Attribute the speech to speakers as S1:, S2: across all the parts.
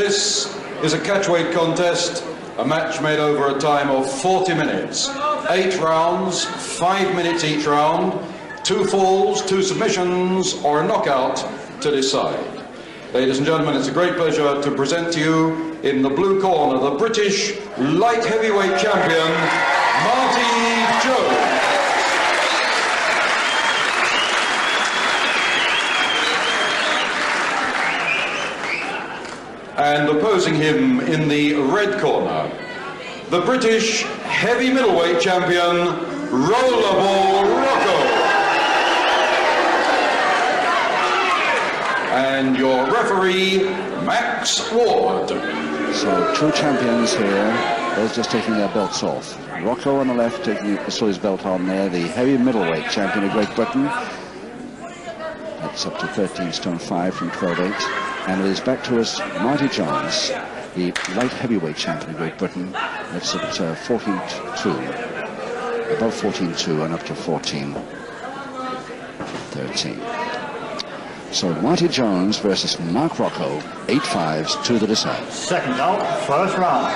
S1: This is a catchweight contest, a match made over a time of 40 minutes. 8 rounds, 5 minutes each round, 2 falls, 2 submissions, or a knockout to decide. Ladies and gentlemen, it's a great pleasure to present to you in the blue corner the British light heavyweight champion, Marty Jones. And opposing him in the red corner, the British heavy middleweight champion, Rollerball Rocco. And your referee, Max Ward.
S2: So 2 champions here, both just taking their belts off. Rocco on the left taking his belt on there, the heavy middleweight champion of Great Britain. That's up to 13 stone 5 from 12.8. And with his back to us, Marty Jones, the light heavyweight champion of Great Britain. That's at 14.2, above 14.2 and up to 14.13. So Marty Jones versus Mark Rocco, 8 5s to the decide.
S3: Second out, first round.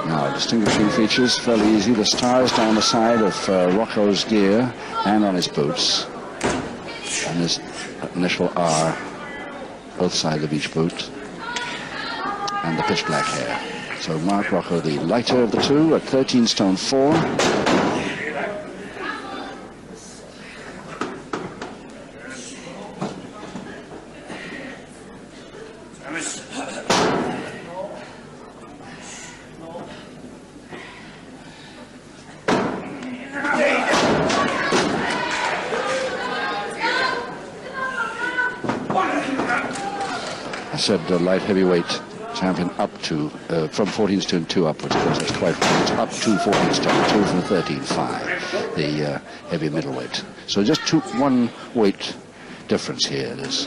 S2: Now, distinguishing features, fairly easy. The stars down the side of Rocco's gear and on his boots. And his initial R, both sides of each boot. And the pitch black hair. So Mark Rocco, the lighter of the two, at 13 stone 4. I said light heavyweight champion up to, from 14 stone 2 upwards, of course, that's quite right. It's up to 14 stone 2 from 13.5, the heavy middleweight. So just 1 weight difference here. There's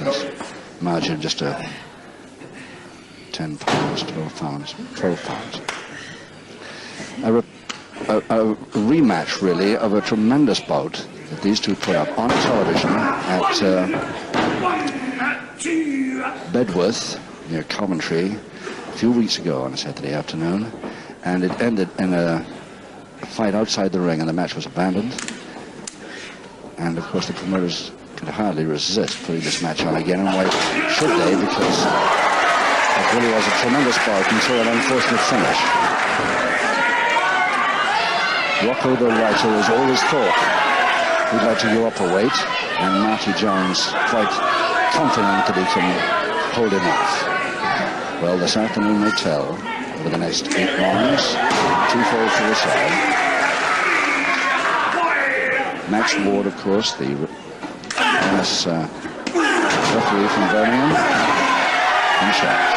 S2: margin just 10 pounds, 12 pounds, 12 pounds. A rematch, really, of a tremendous bout that these two put up on television at Bedworth, near Coventry, a few weeks ago on a Saturday afternoon, and it ended in a fight outside the ring, and the match was abandoned. And of course the promoters could hardly resist putting this match on again, and why should they? Because it really was a tremendous bout until an unfortunate finish. Rocco, the writer, has always thought he'd like to go up a weight, and Marty Jones quite confident that he can hold him off. Well, this afternoon may tell over the next 8 rounds, 2 falls to the side. Max Ward, of course, the referee from Birmingham, in charge.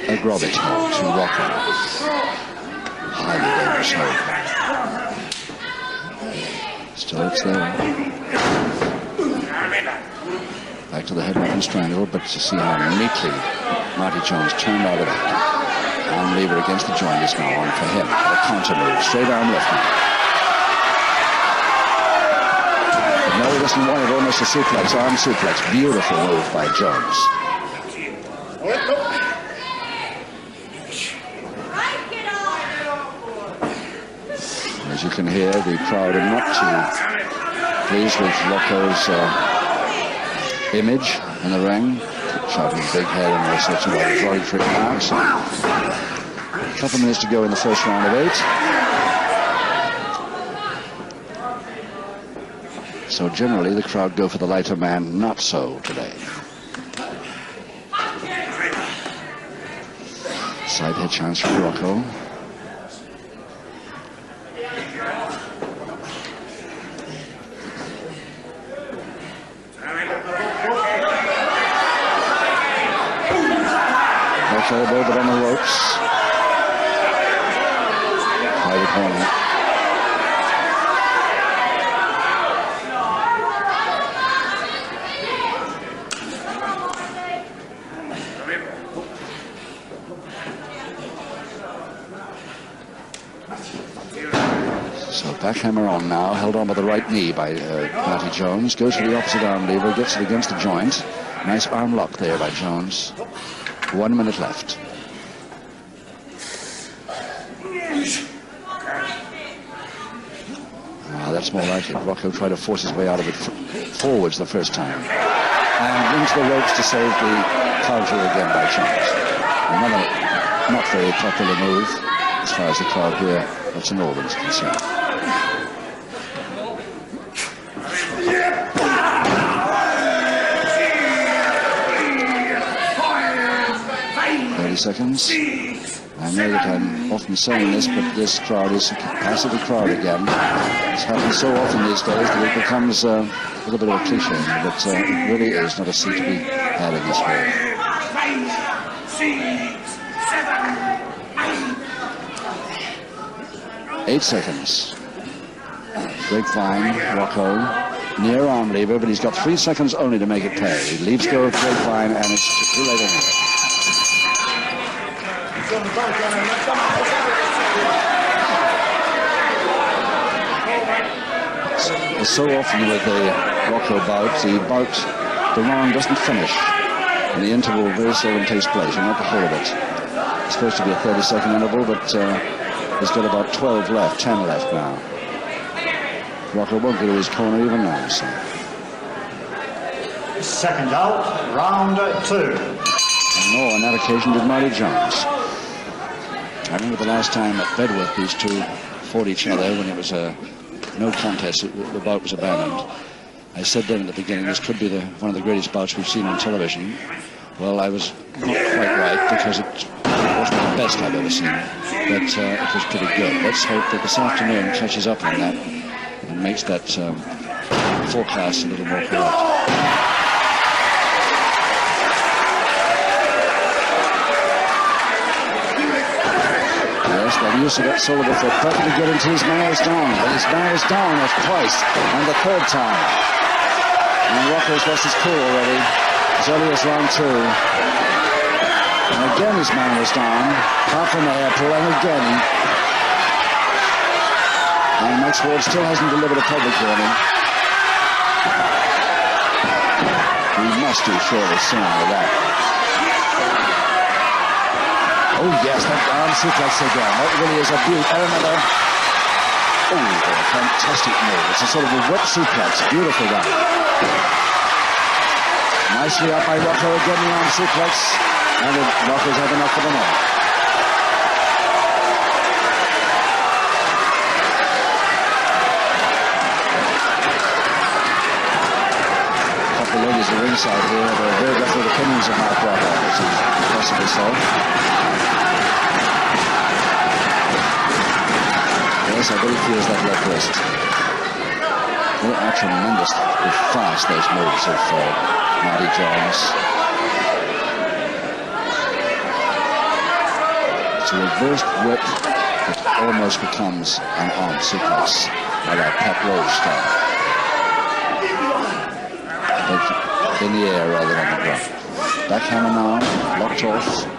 S2: A Grobbit to Rocco. Highly dangerous hold. Still it's there. Back to the headlock and strangle, but to see how neatly Marty Jones turned out of it. Arm lever against the joint is now on for him. A counter move, straight arm left hand. But no, he doesn't want it, almost a suplex, arm suplex. Beautiful move by Jones. As you can hear, the crowd are not too pleased with Rocco's image in the ring, shouting big head and all sorts of derogatory remarks. A couple of minutes to go in the first round of 8. So generally the crowd go for the lighter man, not so today. Side head chance for Rocco. Elbow, but on the ropes. By the corner. Backhammer on now, held on by the right knee by Marty Jones. Goes for the opposite arm lever, gets it against the joint. Nice arm lock there by Jones. 1 minute left. That's more like it. Rocco tried to force his way out of it forwards the first time. And into the ropes to save the counter again by Jones. Another not very popular move as far as the crowd here at St. Albans is concerned. 30 seconds. I know that I'm often saying this, but this crowd is a capacity crowd again. It's happened so often these days that it becomes a little bit of a cliche, but it really is not a seat to be had in this hall. 8 seconds. Grapevine, Rocco, near arm lever, but he's got 3 seconds only to make it pay. He leaves go of Grapevine, and it's too late anyway. So often with the Rocco bout, the round doesn't finish, and the interval very seldom takes place, and not the whole of it. It's supposed to be a 30-second interval, but he's got about 12 left, 10 left now. Rocco won't go to his corner even now. So.
S3: Second out, round 2.
S2: And nor on that occasion did Marty Jones. I remember the last time at Bedworth these two fought each other when it was no contest, the bout was abandoned. I said then at the beginning, this could be one of the greatest bouts we've seen on television. Well, I was not quite right, because it wasn't the best I've ever seen, but it was pretty good. Let's hope that this afternoon catches up on that and makes that forecast a little more correct. Yes, they used to get Sullivan for perfectly good until his man was down. But his man was down twice, and the third time. And Rocco's lost his cool already, as early as round 2. And again his man was down, half an air pull, and again. And Max Ward still hasn't delivered a public warning. He must do surely soon with that. Oh yes, that arm suplex again. That really is a beauty. I remember. Oh, a fantastic move. It's a sort of a whip suplex. Beautiful that. Nicely up by Rocco again, the arm suplex. And Rocco's had enough for them all. A couple of ladies at ringside here have very different opinions of Mark Rocco, as he possibly so. Yes, I believe he feels that left wrist. They are tremendously fast, those moves of Marty Jones. It's a reversed whip that almost becomes an arm suplex, like that Pat Rose style. But in the air rather than on the ground. Backhammer now, locked off.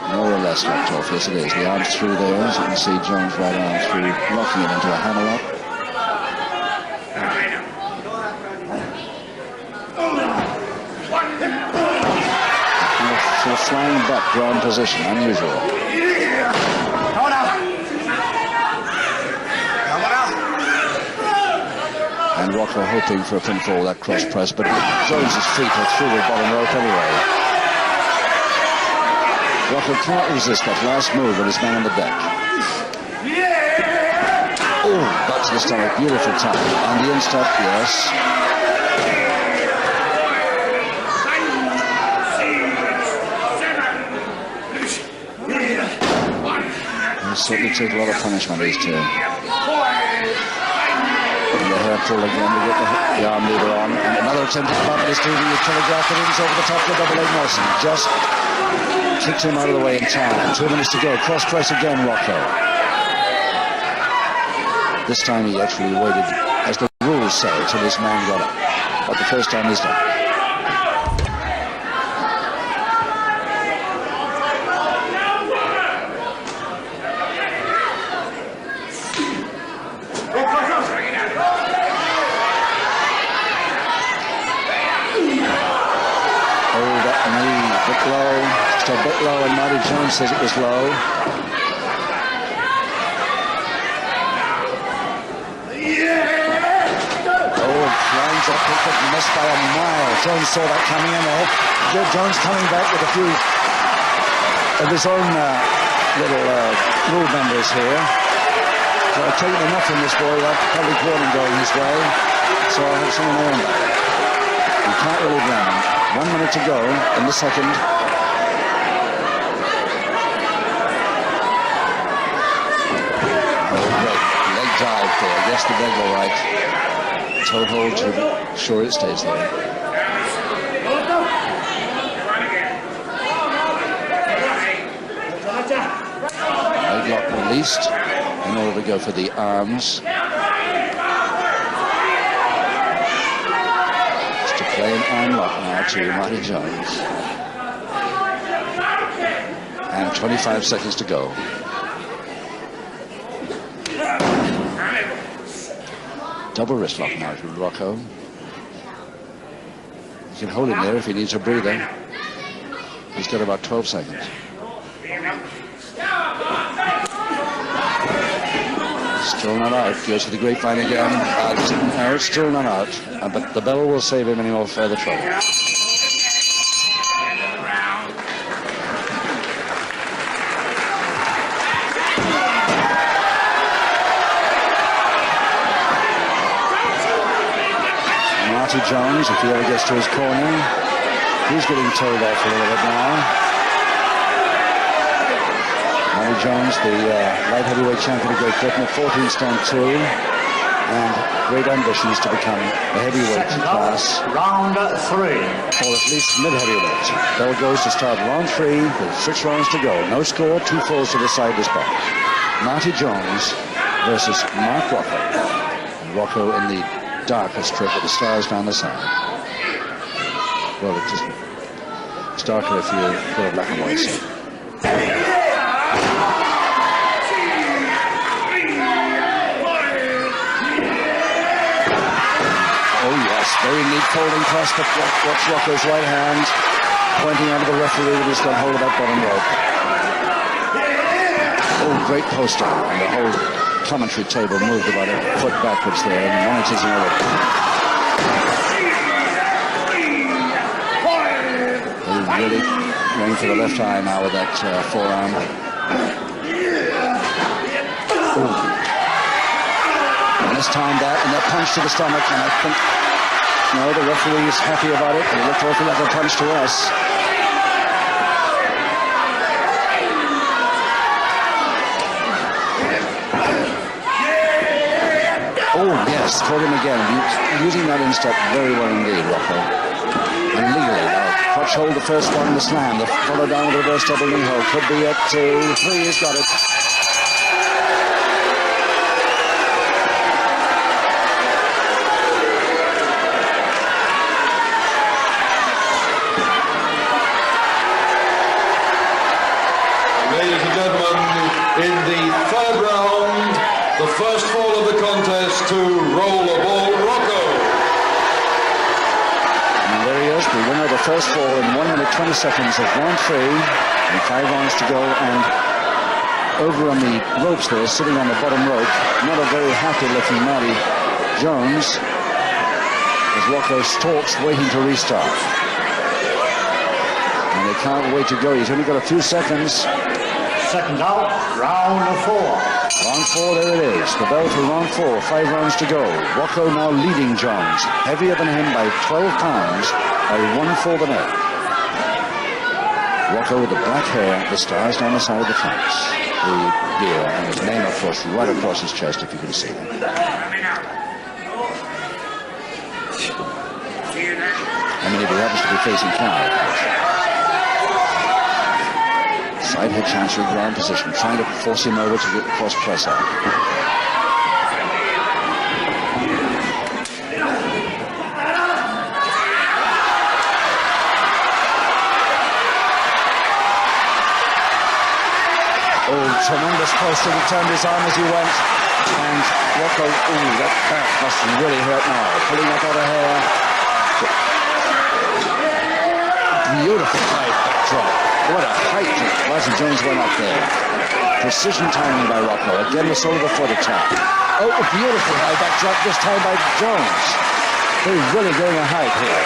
S2: More or less locked off, yes it is. The arm's through there, as you can see Jones' right arm through, locking it into a hammer lock. For a flying butt ground position, unusual. And Rocco hoping for a pinfall, that cross press, but Jones's feet are through the bottom rope anyway. Rocco can't resist that last move with his man on the deck. Oh, back to the stomach, beautiful tap. And the instep, yes. He'll certainly take a lot of punishment, these two. And the hair pull again to get the arm lever on. And another attempt at bump this to the telegraph it in over the top of the double leg Morrison. Just kicked him out of the way in time. 2 minutes to go. Cross press again, Rocco. This time he actually waited, as the rules say, till his man got up. But the first time he's done. low, just a bit low, and Marty Jones says it was low. Oh, flying drop kick, but missed by a mile. Jones saw that coming in there. Jones coming back with a few of his own little rule benders here. So I've taken enough from this boy, that public warning going his way. So I'll have some of my own back. You can't really blame him. 1 minute to go in the second. Oh, great. Leg dive there. Yes, the leg all right. Toe hold to sure it stays there. Leg lock released in order to go for the arms. Just a plain arm lock now to Marty Jones. And 25 seconds to go. Double wrist lock now to Rocco. He can hold him there if he needs a breather. He's got about 12 seconds. Still not out. Goes for the grapevine again. No, it's still not out. But the bell will save him any more further trouble. Marty Jones, if he ever gets to his corner, he's getting told off a little bit now. Marty Jones, the light heavyweight champion of Great Britain at 14 stone 2, and great ambitions to become a heavyweight class.
S3: Round 3.
S2: Or at least mid-heavyweight. Bell goes to start round 3 with 6 rounds to go. No score, 2 falls to decide this bout. Marty Jones versus Mark Rocco. And Rocco in the darkest strip with the stars down the side. Well, it's darker if you put a black and white scene. Oh yes, very neat folding cross, but watch Rocco's right hand pointing out to the referee that he's got hold of that bottom rope. Oh, great poster, and the whole commentary table moved about a foot backwards there, and monetizing over. He's really going for the left eye now with that forearm. Ooh. And this time that, and that punch to the stomach, and I think, no, the referee is happy about it. He looked awful like a punch to us. Oh, yes, caught him again. Using that instep very well indeed, Rocco. And legally, now, crotch hold the first one, the slam, the follow down with the reverse double knee hold. Could be at 2, 3, he's got it.
S1: Ladies and gentlemen, in the third round, the first fall of the contest to Rollerball, Rocco.
S2: And there he is, the winner of the first fall in 1 minute 20 seconds of round 3, and 5 rounds to go, and over on the ropes there, sitting on the bottom rope, not a very happy looking Marty Jones, as Rocco stalks, waiting to restart. And they can't wait to go. He's only got a few seconds.
S3: Second out, round 4.
S2: Round 4, there it is. The bell for round 4, 5 rounds to go. Rocco now leading Jones, heavier than him by 12 pounds, by 1 for the neck. Rocco with the black hair, the stars down the side of the fence. The gear, and his name, of course, right across his chest, if you can see it. I mean, if he happens to be facing Cal, of course. Side head chancery, ground position, trying to force him over to get the cross press out. Oh, tremendous poster. He turned his arm as he went. And Rocco, ooh, that back must really hurt now. Pulling up out of hair. beautiful high drop. What a height Marty Jones went up there. Precision timing by Rocco. Again, the sole of the foot attack. Oh, a beautiful high back drop, this time by Jones. They're really going a height here.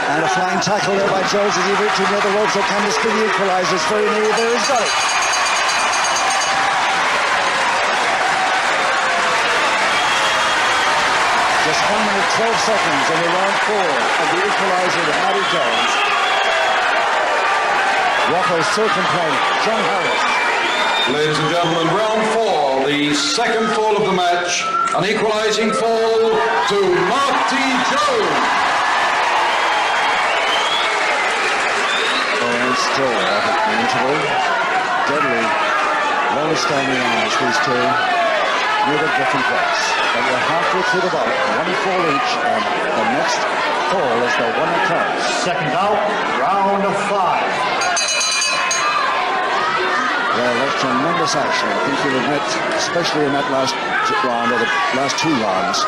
S2: And a flying tackle there by Jones as he reached near the ropes. So can this be the equalizer? It's very near there. He's got it. Just 1 minute 12 seconds in the round 4 of the equalizer to Marty Jones. Rocco still complaining. John Harris.
S1: Ladies and gentlemen, round 4, the second fall of the match, an equalizing fall to Marty Jones.
S2: And still at the interval. Deadly, long-standing arms, these two, made a different place. But we're halfway through the ball, 1 fall each, and the next fall is the one that counts.
S3: Second out, round of 5.
S2: Well, that's tremendous action. I think you'll admit, especially in that last round, or the last 2 rounds,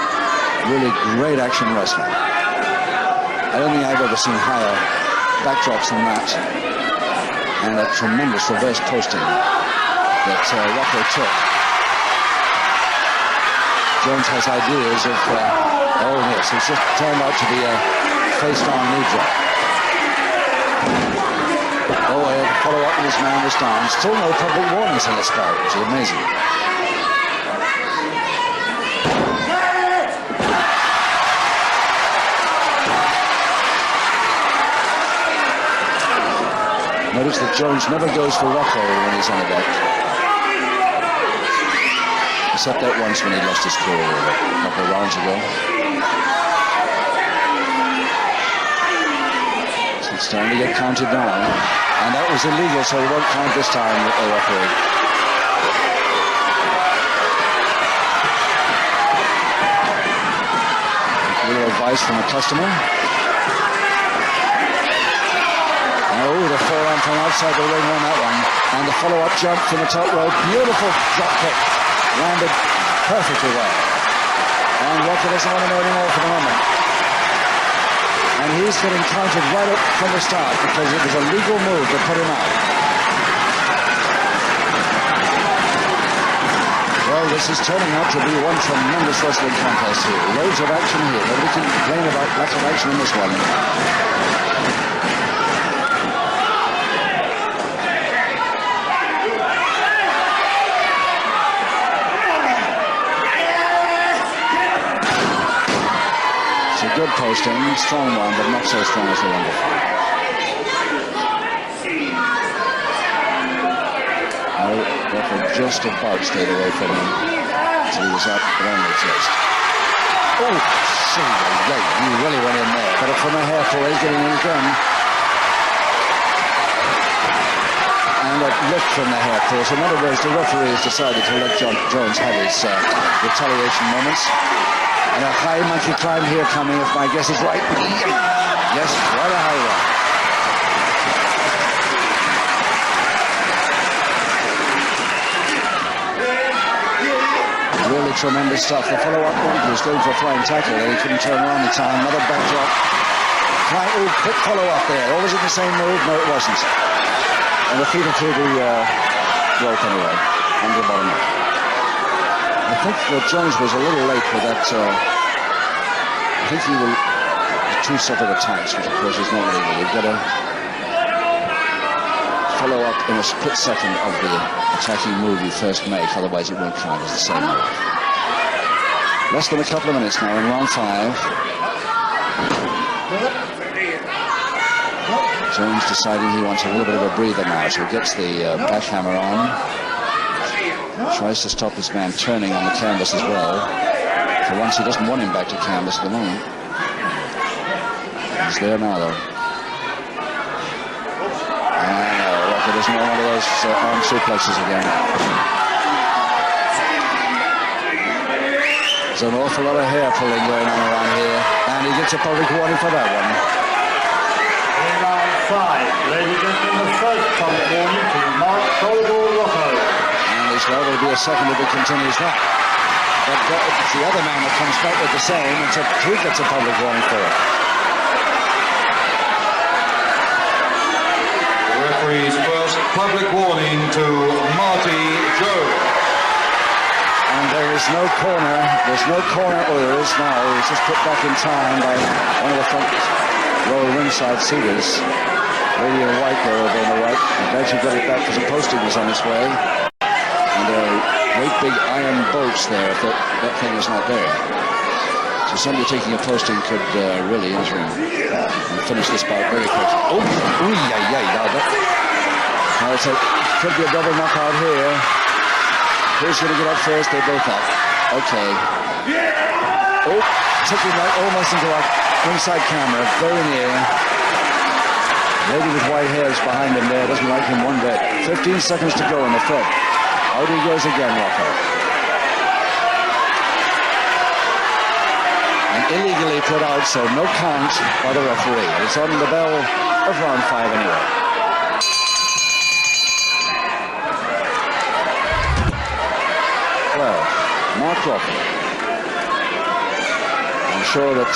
S2: really great action wrestling. I don't think I've ever seen higher backdrops than that. And that tremendous reverse posting that Rocco took. Jones has ideas of, oh yes, it's just turned out to be a face-down knee drop. Oh, he'll follow up with his man this time. Still no public warnings in this bout, which is amazing. Notice that Jones never goes for Rocco when he's on the deck. Except that once when he lost his cool a couple of rounds ago. So it's starting to get counted down. And that was illegal, so he won't count this time, the referee. A little advice from a customer. Oh, the forearm from outside the ring on that one. And the follow-up jump from the top rope. Beautiful drop kick. Landed perfectly well. And Rocco doesn't want to know anymore for the moment. And he's getting counted right up from the start because it was a legal move to put him out. Well, this is turning out to be one tremendous wrestling contest here. Loads of action here. Nobody can complain about lack of action in this one. Good posting, strong one, but not so strong as the one before. No, Rocco just about stayed away from him until he was up around the chest. Oh, you really went in there. But from a hair pull, he's getting in again. And a lift from the hair pull. So in other words, the referee has decided to let Jones have his retaliation moments. And a high monkey climb here coming, if my guess is right. Yes, right a high one. Really tremendous stuff. The follow-up he was going for a flying tackle. He couldn't turn around in time. Another backdrop. Oh, quick follow-up there. Or was it the same move? No, it wasn't. And the feet through the rope anyway. Under the bottom rope. I think that Jones was a little late for that. I think he will 2 separate attacks, which of course is not legal. You've got to follow up in a split second of the attacking move you first make, otherwise it won't count as the same move. Less than a couple of minutes now in round 5. Jones deciding he wants a little bit of a breather now, so he gets the backhammer on. Tries to stop his man turning on the canvas as well. For once, he doesn't want him back to canvas at the moment. He's there now, though. And Rocco doesn't want one of those arm suplexes again. There's an awful lot of hair pulling going on around here. And he gets a public warning for that one.
S3: In round 5, ladies and gentlemen, the first public warning to Rocco.
S2: Well, there'll be a second if it continues that. But it's the other man that comes back with the same, and so he gets a public warning for it.
S1: public warning to Marty Jones.
S2: And there is no corner. There's no corner. Oh, there is now. It's just put back in time by one of the front row ringside seaters. Lady in white there over on the right. I'm glad she got it back because the posting was on its way. And there are great big iron bolts there if that thing is not there. So somebody taking a posting could really enter and finish this bout very quick. Oh, yeah. Now it's could be a double knockout here. Who's going to get up first? They're both up. Okay. Oh, taking right almost into our ringside camera, very near. Lady with white hairs behind him there, doesn't like him one bit. 15 seconds to go in the third. Out he goes again, Rocco. And illegally put out, so no count by the referee. It's on the bell of round 5 anyway. Well, Mark Rocco. I'm sure that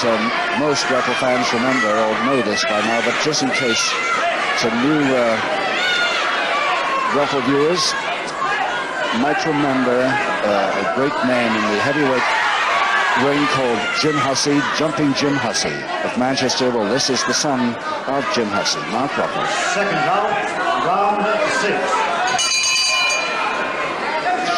S2: most Rocco fans remember or know this by now, but just in case some new Rocco viewers might remember a great man in the heavyweight ring called Jim Hussey, Jumping Jim Hussey of Manchester. Well, this is the son of Jim Hussey, Mark Rocco.
S3: Second round 6.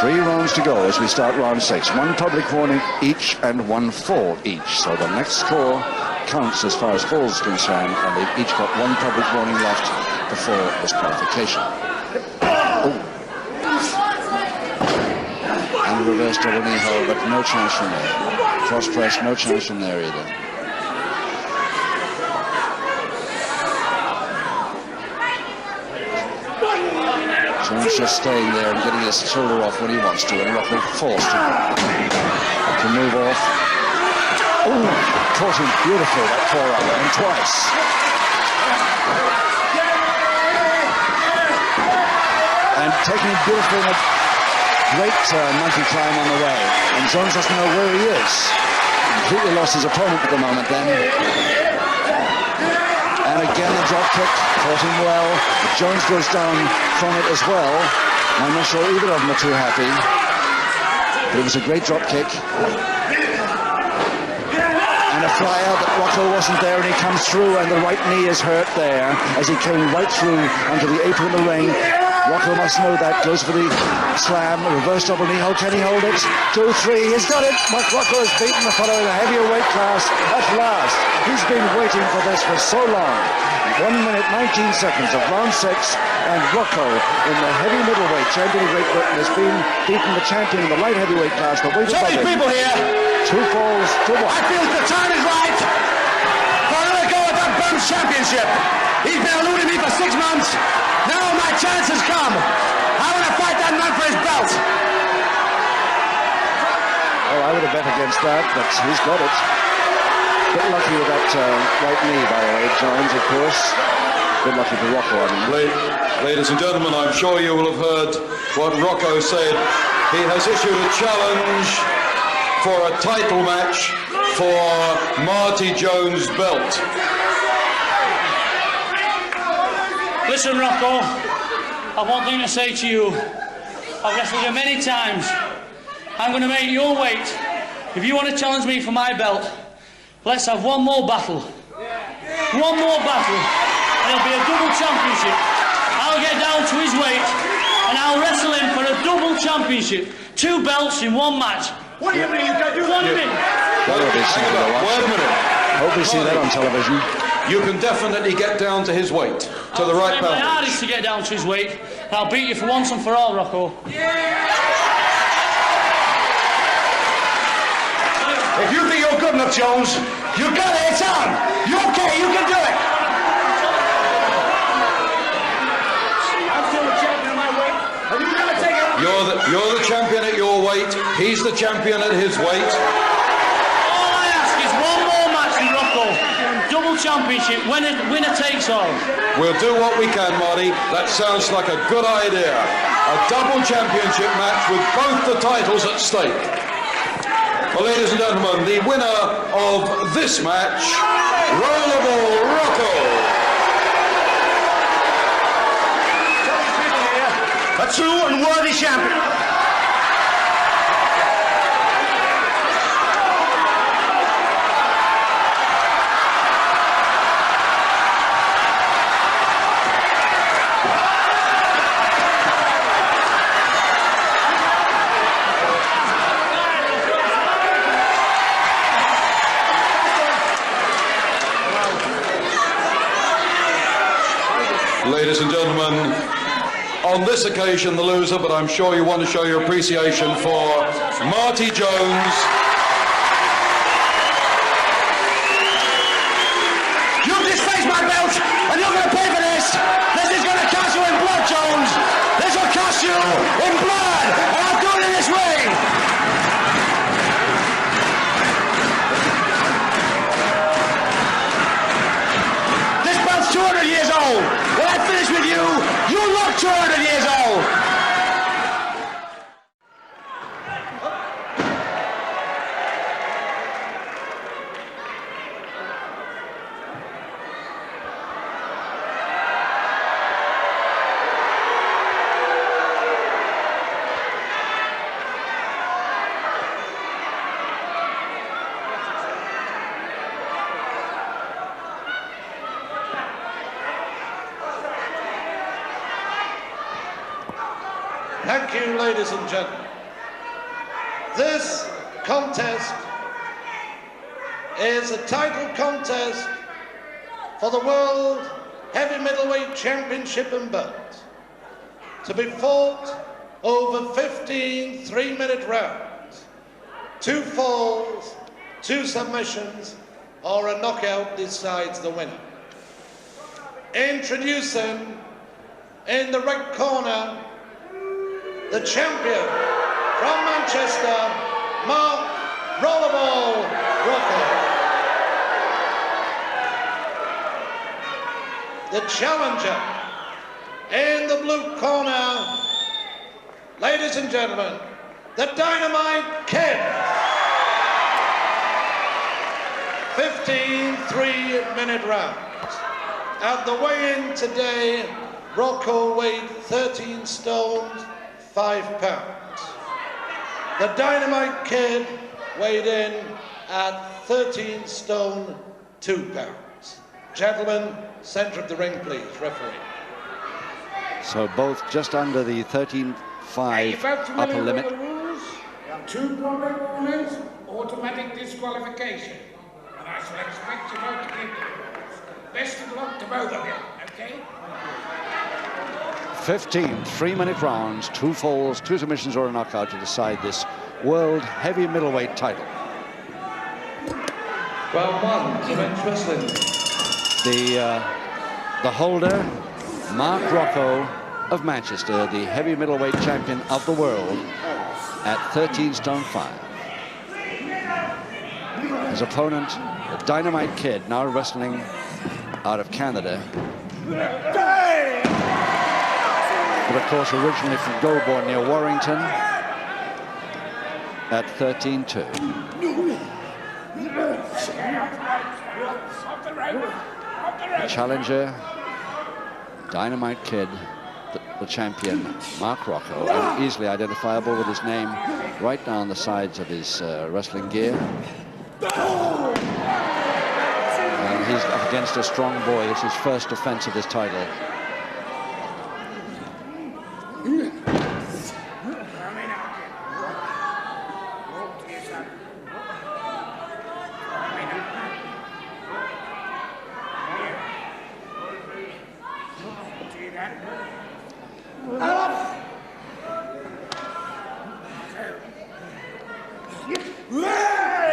S2: 3 rounds to go as we start round 6. 1 public warning each and 1 fall each. So the next score counts as far as falls is concerned, and they've each got 1 public warning left before disqualification. Oh. And reverse double knee hold, but no chance from there. Cross press, no chance from there either. Jones just staying there and getting his shoulder off when he wants to, and Rocco forced to move off. Oh, caught him beautifully, that forearm, and twice. And taking him beautifully in a great monkey climb on the way. And Jones doesn't know where he is. Completely lost his opponent at the moment then. And again the drop kick, caught him well. But Jones goes down from it as well. I'm not sure either of them are too happy. But it was a great drop kick. And a fly out, but Rocco wasn't there, and he comes through, and the right knee is hurt there as he came right through onto the apron of the ring. Rocco must know that. Goes for the slam, reverse double knee hold. Can he hold it? 2, 3. He's got it. Rocco has beaten the fellow in a heavier weight class at last. He's been waiting for this for so long. 1 minute, 19 seconds of round 6, and Rocco in the heavy middleweight champion of Great Britain has been beaten the champion in the light heavyweight class. The weight
S4: so many people here.
S2: 2 falls to 1.
S4: I feel the time is right for another go at that Burns Championship. He's been eluding me for 6 months. Now my chance has come. I want to fight that man for his belt.
S2: Oh, I would have bet against that, but he's got it. Bit lucky with that right knee, by the way, Jones, of course. Bit lucky for Rocco, I mean.
S1: Ladies and gentlemen, I'm sure you will have heard what Rocco said. He has issued a challenge for a title match for Marty Jones' belt.
S5: Listen, Rocco, I've one thing to say to you. I've wrestled you many times. I'm going to make your weight. If you want to challenge me for my belt, let's have one more battle. One more battle, and it'll be a double championship. I'll get down to his weight, and I'll wrestle him for a double championship. 2 belts in 1 match.
S4: What do you mean? You can do 1 minute.
S2: That'll be something to watch.
S1: Wait a minute.
S2: Hope we see that on television.
S1: You can definitely get down to his weight, to the right
S5: I'll try my
S1: belt.
S5: hardest to get down to his weight, and I'll beat you for once and for all, Rocco.
S4: If you think you're good enough, Jones, you got it. It's on. You okay? You can do it. I'm still the champion of my weight. Are you going to take it?
S1: You're the champion at your weight. He's the champion at his weight.
S5: All I ask is one more match with Rocco. Double championship, winner takes all.
S1: We'll do what we can, Marty. That sounds like a good idea. A double championship match with both the titles at stake. Well, ladies and gentlemen, the winner of this match, Rollerball Rocco.
S4: middleweight champion.
S1: Ladies and gentlemen, on this occasion the loser, but I'm sure you want to show your appreciation for Marty Jones.
S4: You've disgraced my belt, and you're going to pay for this. This is going to cost you in blood, Jones. This will cost you in blood, and I'll do it in this ring. This belt's 200 years old. When I finish with you, you look 200 years old.
S6: Thank you, ladies and gentlemen. This contest is a title contest for the World Heavy Middleweight Championship and belt, to be fought over 15 3-minute rounds. 2 falls, 2 submissions, or a knockout decides the winner. Introducing in the red corner, the champion from Manchester, Mark Rollerball Rocco. The challenger in the blue corner, ladies and gentlemen, the Dynamite Kid. 15 3-minute rounds. At the weigh-in today, Rocco weighed 13 stone 5 pounds. The Dynamite Kid weighed in at 13 stone 2 pounds. Gentlemen, center of the ring, please, referee.
S2: So both just under the 13.5 upper limit.
S7: The rules, 2 problem warnings, automatic disqualification. And I shall expect you both to give best of luck to both of you, okay?
S2: 15 3-minute rounds, 2 falls, 2 submissions or a knockout to decide this world heavy middleweight title.
S6: Round 1, to men's wrestling.
S2: The holder, Mark Rocco of Manchester, the heavy middleweight champion of the world at 13 stone 5. His opponent, the Dynamite Kid, now wrestling out of Canada. But of course, originally from Goulburn near Warrington at 13-2. The challenger, Dynamite Kid, the champion, Mark Rocco, and easily identifiable with his name right down the sides of his wrestling gear. And he's up against a strong boy. This is his first defense of this title.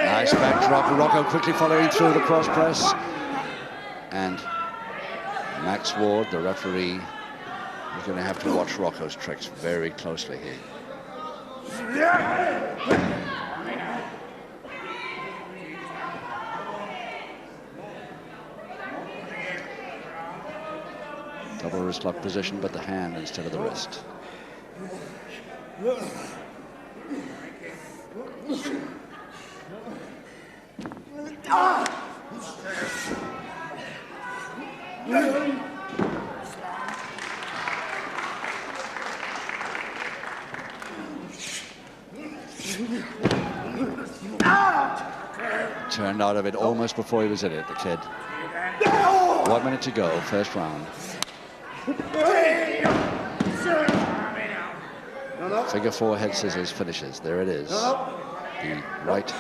S2: Nice backdrop. Rocco quickly following through the cross press. And Max Ward, the referee, is going to have to watch Rocco's tricks very closely here. Double wrist lock position, but the hand instead of the wrist. Turned out of it almost before he was in it, the kid. 1 minute to go, first round. Figure four head scissors finishes. There it is. The right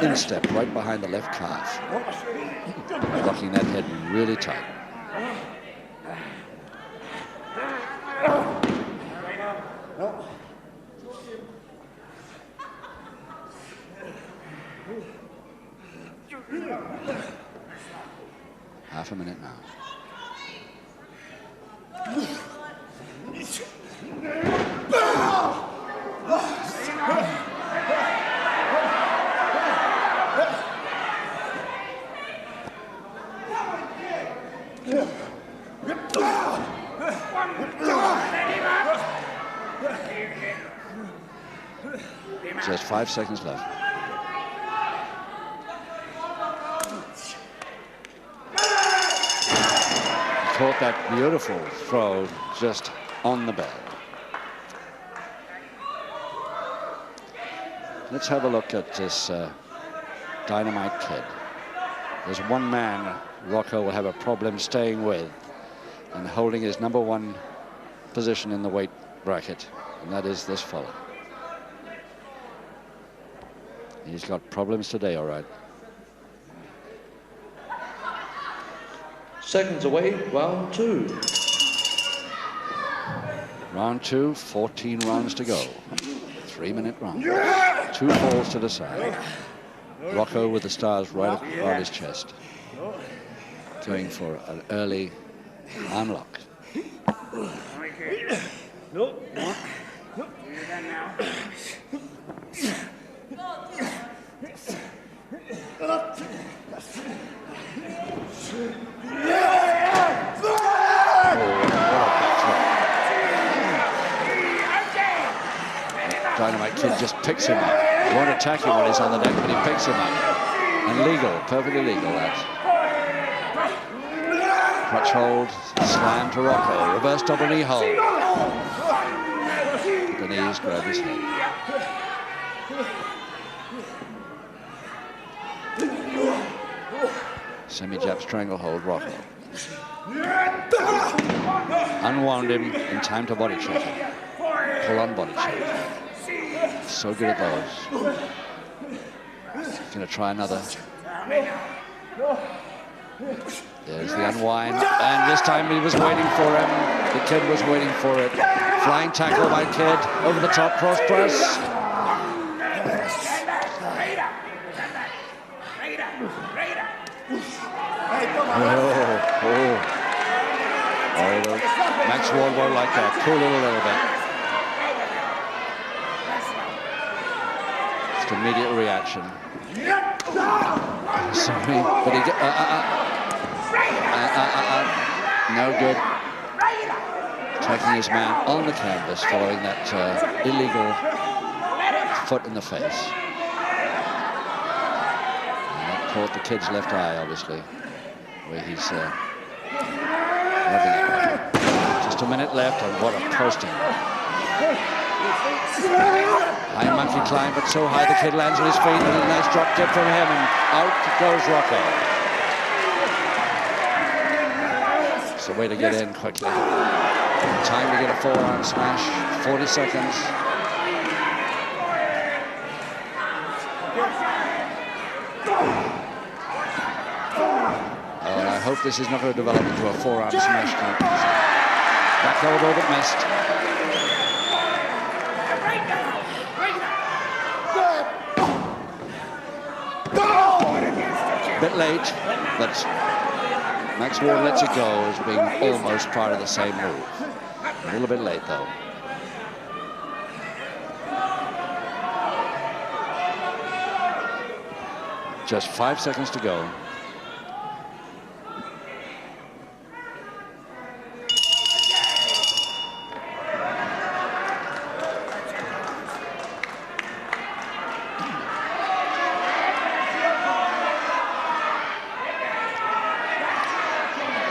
S2: instep right behind the left calf. Locking that head really tight. Half a minute now. Just 5 seconds left. Caught that beautiful throw just on the bell. Let's have a look at this Dynamite Kid. There's one man Rocco will have a problem staying with and holding his #1 position in the weight bracket, and that is this fella. He's got problems today, all right.
S1: Seconds away, round 2.
S2: Round 2, 14 rounds to go. 3-minute round. 2 falls to the side. Rocco with the stars right on his chest. Going for an early unlock. Dynamite Kid just picks him up. He won't attack him when he's on the deck, but he picks him up. And legal, perfectly legal, that. Crutch hold, slam to Rocco. Reverse double knee hold. The knees grab his head. Semi-jab stranglehold, Rocco. Unwound him in time to body check him. Pull on body check. So good at those. Gonna try another. There's the unwind, and this time he was waiting for him. The Kid was waiting for it. Flying tackle by Kid, over the top cross press. Max Ward won't like that. Cool it a little bit. Just immediate reaction. Sorry, but he no good. Taking his man on the canvas following that illegal foot in the face. And that caught the Kid's left eye, obviously, where he's rubbing it. Just a minute left, and what a posting. High monkey climb, but so high the Kid lands on his feet, and a nice drop tip from him, and out goes Rocco. It's a way to get in quickly. Time to get a forearm smash, 40 seconds. Oh, and I hope this is not going to develop into a forearm smash contest. Back elbow that missed. Bit late, but Max Ward lets it go as being almost part of the same move. A little bit late, though. Just 5 seconds to go.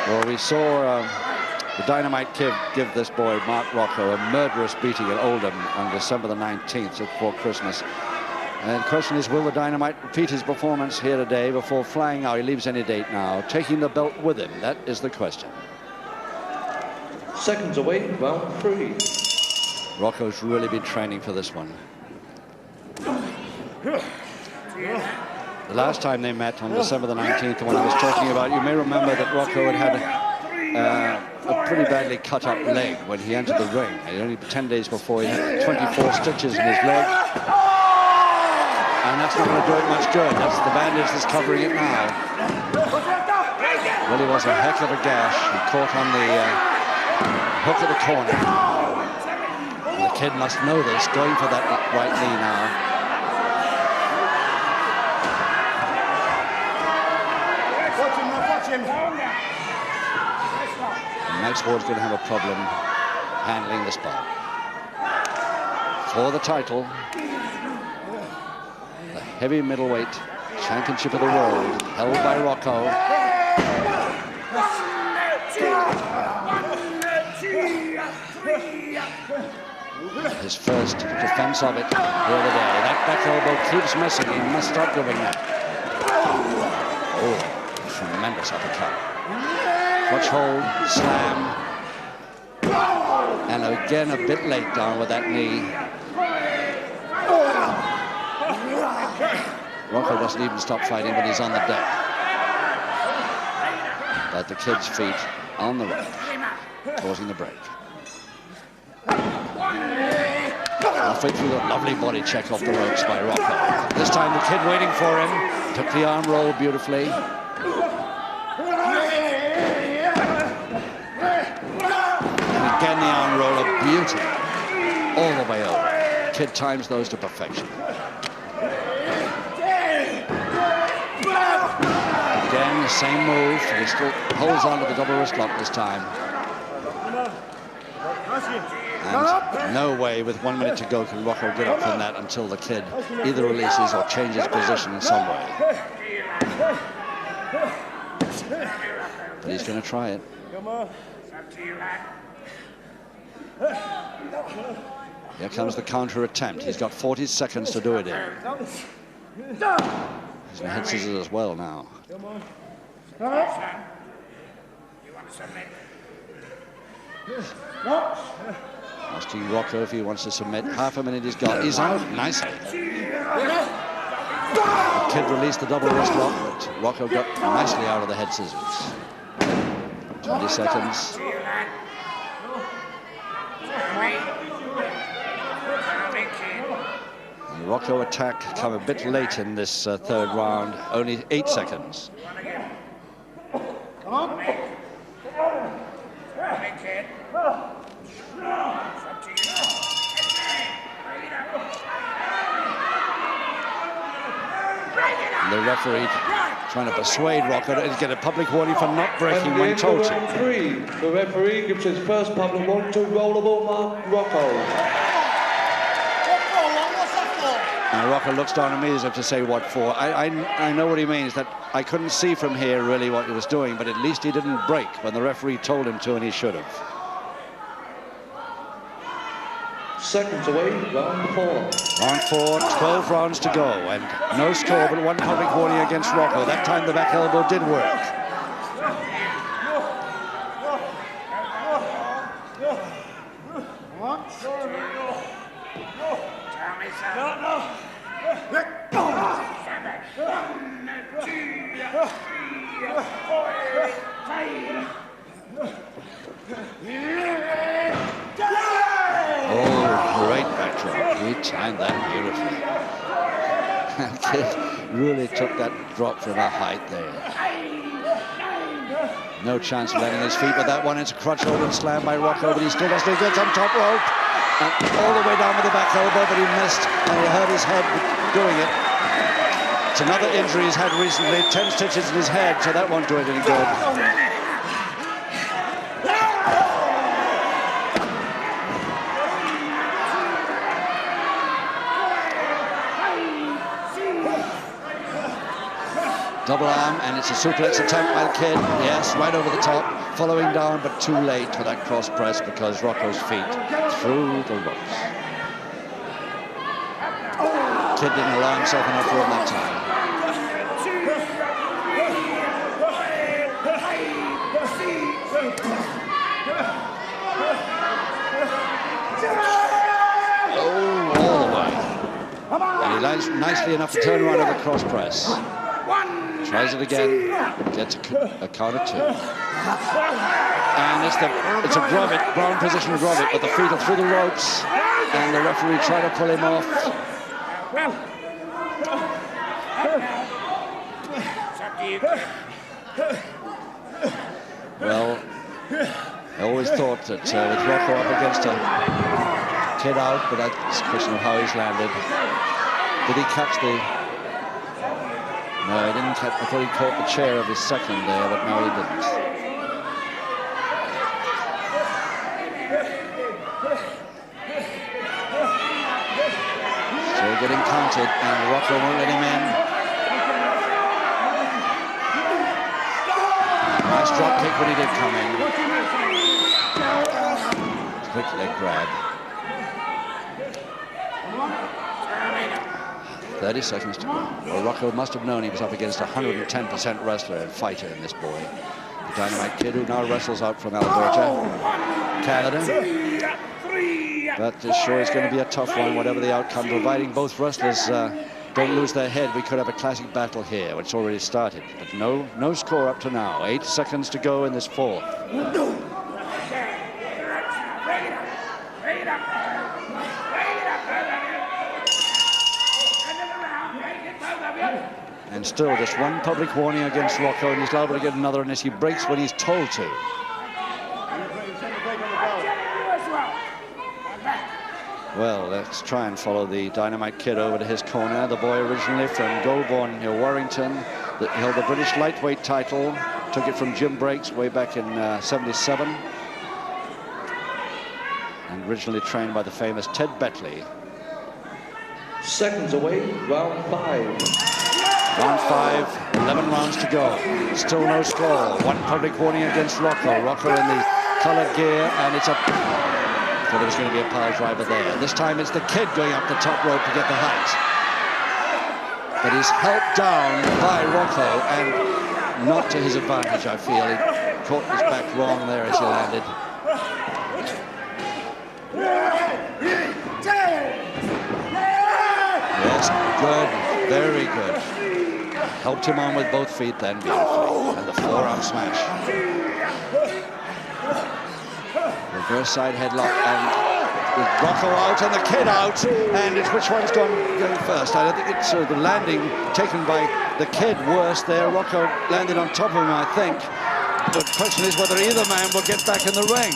S2: Well, we saw the Dynamite Kid give this boy, Mark Rocco, a murderous beating at Oldham on December the 19th, just before Christmas. And the question is, will the Dynamite repeat his performance here today before flying out? He leaves any date now, taking the belt with him. That is the question.
S6: Seconds away, round 3.
S2: Rocco's really been training for this one. The last time they met on December the 19th, the one I was talking about, you may remember that Rocco had a pretty badly cut up leg when he entered the ring. Only 10 days before, he had 24 stitches in his leg. And that's not going to do it much good. That's the bandage that's covering it now. Really was a heck of a gash. He caught on the hook at the corner. And the kid must know this, going for that right knee now. And Max Ward's going to have a problem handling this ball. For the title, the heavy middleweight championship of the world, held by Rocco. His first defense of it the other day. That back elbow keeps missing. He must stop doing that. Oh, tremendous uppercut. Clutch hold, slam. And again a bit late down with that knee. Rocco doesn't even stop fighting when he's on the deck. But the kid's feet on the ropes, causing the break. Halfway through the lovely body check off the ropes by Rocco. This time the kid waiting for him. Took the arm roll beautifully. And again the arm roll, a beauty. All the way over. Kid times those to perfection. Again, the same move. He still holds on to the double wrist lock this time. And no way, with 1 minute to go, can Rocco get up from that until the kid either releases or changes position in some way. But he's going to try it. Here comes the counter attempt. He's got 40 seconds to do it in. He's going to head scissors as well now. Asking Rocco if he wants to submit. Half a minute he's got. He's out nicely. The kid released the double wrist lock, but Rocco got nicely out of the head scissors. 20 seconds. The Rocco attack come a bit late in this third round. Only 8 seconds. The referee trying to persuade Rocco to get a public warning for not breaking when told to.
S6: Round 3, the referee gives his first public warning to Rollerball Rocco.
S2: And Rocco looks down at me as if to say what for. I know what he means, that I couldn't see from here really what he was doing, but at least he didn't break when the referee told him to, and he should have.
S6: Seconds away, round 4.
S2: Round 4, 12 rounds to go, and no score but one public warning against Rocco. That time the back elbow did work. Oh, great backdrop. He timed that beautifully. That kid really took that drop from that height there. No chance of landing his feet with that one. It's a crutch hold and slam by Rocco, but he still does good on top rope. And all the way down with the back elbow, but he missed, and he hurt his head doing it. It's another injury he's had recently, 10 stitches in his head, so that won't do it any good. Double arm, and it's a suplex attempt by the kid. Yes, right over the top, following down, but too late for that cross press because Rocco's feet through the ropes. Kid didn't allow himself enough room that time. Oh, all the way. And he lands nicely enough to turn around over cross press. Tries it again, gets a count of 2. And it's a grub it, ground position grub it, but the feet are through the ropes, and the referee trying to pull him off. Well, I always thought that with Rocco up against a Kid out, but that's a question of how he's landed. Did he catch the... No, he didn't catch... I thought he caught the chair of his second there, but no, he didn't. Still getting counted, and Rocco won't let him in. Nice drop kick when he did come in. Quick leg grab. 30 seconds to go. Well, Rocco must have known he was up against a 110% wrestler and fighter in this boy. The Dynamite Kid, who now wrestles out from Alberta, Canada. But this sure is going to be a tough one, whatever the outcome, providing both wrestlers don't lose their head. We could have a classic battle here, which already started. But no score up to now. 8 seconds to go in this fourth. And still just one public warning against Rocco, and he's liable to get another unless he breaks what he's told to. Well, let's try and follow the Dynamite Kid over to his corner. The boy originally from Goulburn, near Warrington, that held the British lightweight title, took it from Jim Breaks way back in '77, and originally trained by the famous Ted Betley.
S8: Seconds away, round 5.
S2: Round 5, 11 rounds to go. Still no score. One public warning against Rocco. Rocco in the colored gear, and it's a... I thought there was going to be a pile driver there. This time it's the Kid going up the top rope to get the height. But he's helped down by Rocco, and not to his advantage, I feel. He caught his back wrong there as he landed. Yes, good, very good. Helped him on with both feet then beautifully. And the forearm smash. Reverse side headlock, and with Rocco out and the Kid out, and it's which one's going first. I think it's the landing taken by the Kid worse there. Rocco landed on top of him, I think. The question is whether either man will get back in the ring.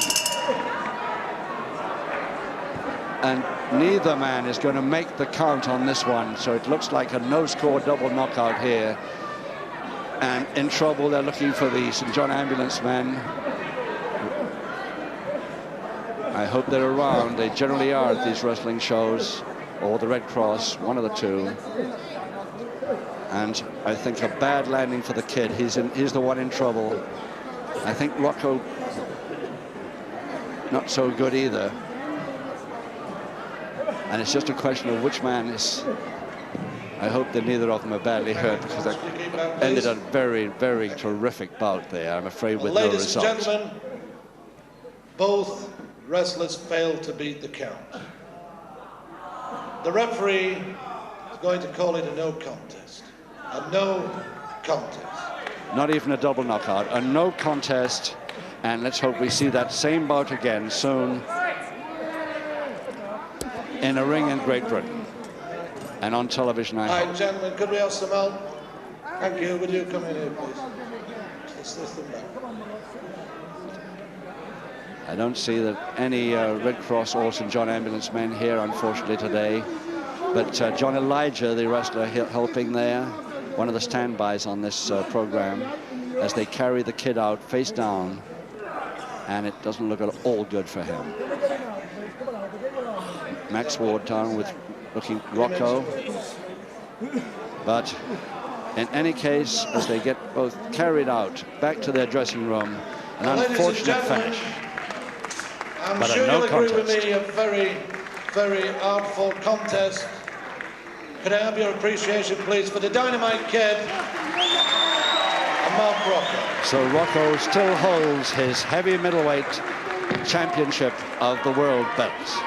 S2: And neither man is going to make the count on this one, so it looks like a no-score double knockout here. And in trouble, they're looking for the St. John ambulance men. I hope they're around. They generally are at these wrestling shows, or the Red Cross, one of the two. And I think a bad landing for the Kid. He's the one in trouble. I think Rocco, not so good either. And it's just a question of which man is... I hope that neither of them are badly hurt, because that ended a very, very terrific bout there, I'm afraid, with no
S6: Ladies
S2: result.
S6: and gentlemen, both wrestlers failed to beat the count. The referee is going to call it a no contest. A no contest.
S2: Not even a double knockout, a no contest. And let's hope we see that same bout again soon in a ring in Great Britain and on television, I hope.
S6: Right, gentlemen, could we have some help? Thank you. Would you come in here, please? Let's them back.
S2: I don't see that any Red Cross or St. John ambulance men here, unfortunately, today. But Johnny Liger, the wrestler, helping there, one of the standbys on this program, as they carry the Kid out face down, and it doesn't look at all good for him. Max Ward down with looking Rocco. But in any case, as they get both carried out back to their dressing room, an unfortunate finish.
S6: I'm sure you'll agree with me, a very, very artful contest. Could I have your appreciation, please, for the Dynamite Kid and Mark Rocco?
S2: So Rocco still holds his heavy middleweight championship of the world belts.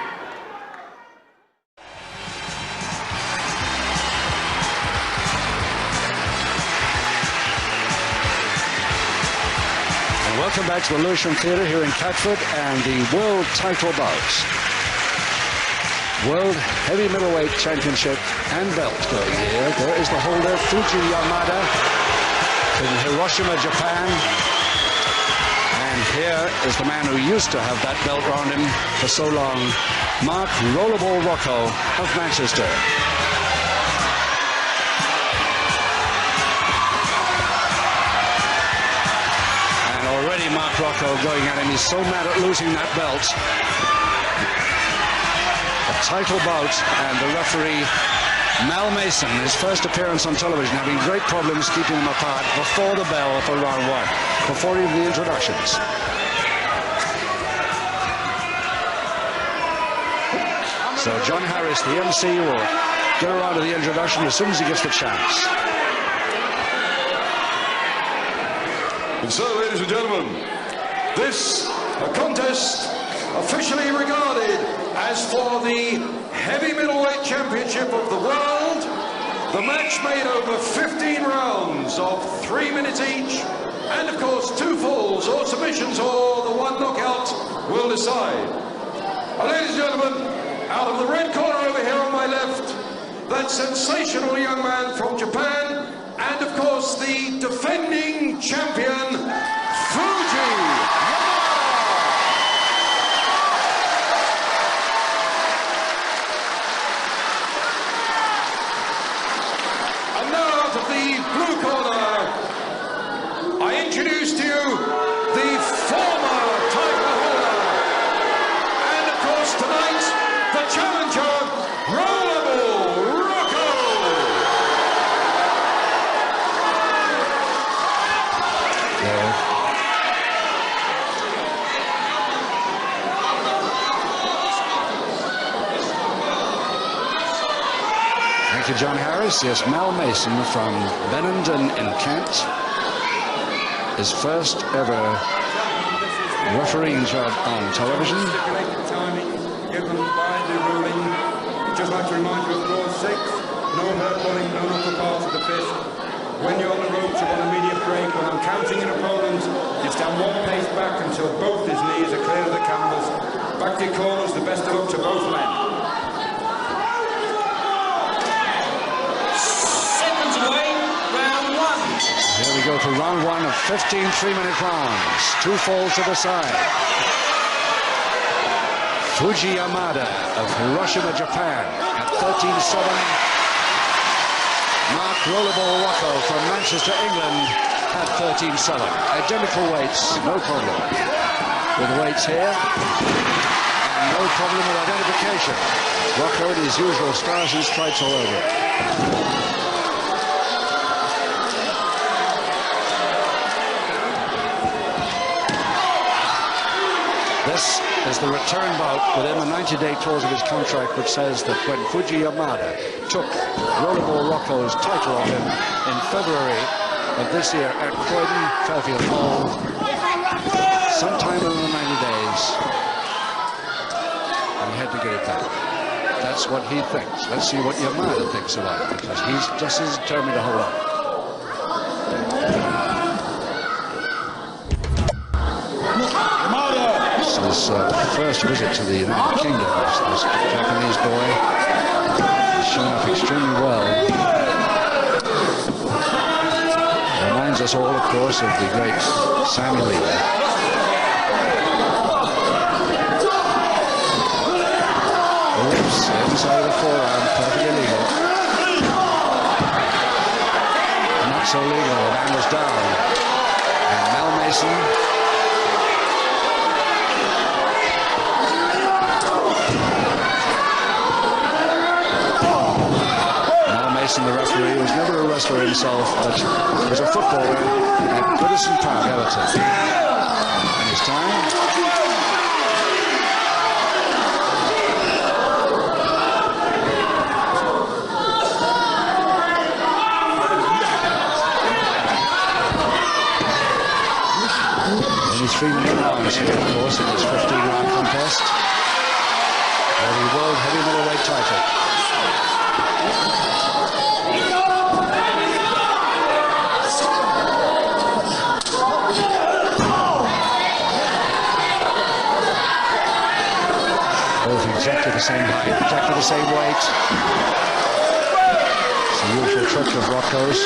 S2: And welcome back to the Lewisham Theatre here in Catford and the world title bouts. World Heavy Middleweight Championship and belt going here. There is the holder, Fuji Yamada, in Hiroshima, Japan. And here is the man who used to have that belt around him for so long, Mark Rollerball Rocco of Manchester. And already Mark Rocco going at him. He's so mad at losing that belt. Title bout, and the referee Mal Mason, his first appearance on television, having great problems keeping them apart before the bell for round one, before even the introductions. So John Harris, the MC, will get around to the introduction as soon as he gets the chance.
S1: And so, ladies and gentlemen, this contest officially regarded as for the heavy middleweight championship of the world. The match made over 15 rounds of 3 minutes each, and of course 2 falls or submissions or the 1 knockout will decide. Ladies and gentlemen, out of the red corner over here on my left, that sensational young man from Japan, and of course the defending champion, Fuji Yamada. Blue corner, I introduce to you the former title holder, and of course tonight, the challenger, Rollerball Rocco.
S2: Thank you, John Harris. Yes, Mal Mason from Benenden in Kent. His first ever refereeing job on television.
S9: Stipulated timing given by the ruling. Just like to remind you of clause 6, no hair pulling, no knuckle parts of the fist. When you're on the ropes or on immediate break, when I'm counting an opponent, you stand 1 pace back until both his knees are clear of the canvas. Back to your corners, the best of luck to both men.
S2: Here we go to round 1 of 15 3-minute rounds. 2 falls to the side. Fuji Yamada of Hiroshima, Japan at 13-7. Mark Rollerball Rocco from Manchester, England at 13-7. Identical weights, no problem with the weights here. And no problem with identification. Rocco in his usual stars and stripes all over. This is the return bout within the 90-day clause of his contract, which says that when Fuji Yamada took Rollerball Rocco's title off him in February of this year at Croydon, Fairfield Hall, sometime within the 90 days, he had to get it back. That's what he thinks. Let's see what Yamada thinks about it, because he's just as determined to hold on. His first visit to the United Kingdom, this Japanese boy, showing up extremely well. Reminds us all, of course, of the great Sammy Lee. Oops, inside of the forearm, perfectly legal. Not so legal, the man was down. And Mal Mason. The referee was never a wrestler himself, but was a footballer at Goodison Park, Everton. And his time. 3-minute rounds here, of course, in this 15-round contest for the World Heavy Middleweight title. Both exactly the same height, exactly the same weight. It's the usual trick of Rocco's.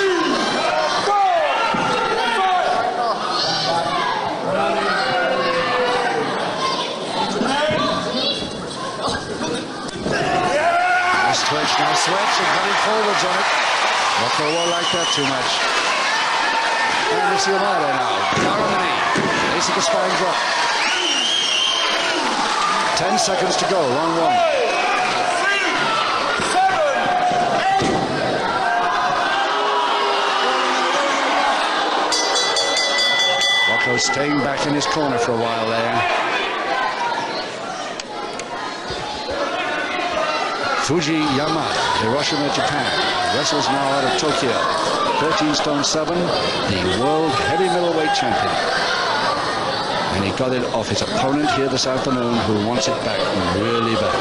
S2: Nice switch and heading forwards on it. Rocco won't like that too much. And Fuji Yamada now. Down on the knee. Ace of the spine drop. 10 seconds to go. Round one. 6, 7, 8. Rocco staying back in his corner for a while there. Fuji Yamada, Hiroshima, Japan, wrestles now out of Tokyo. 13 stone 7, the world heavy middleweight champion. And he got it off his opponent here this afternoon, who wants it back really bad.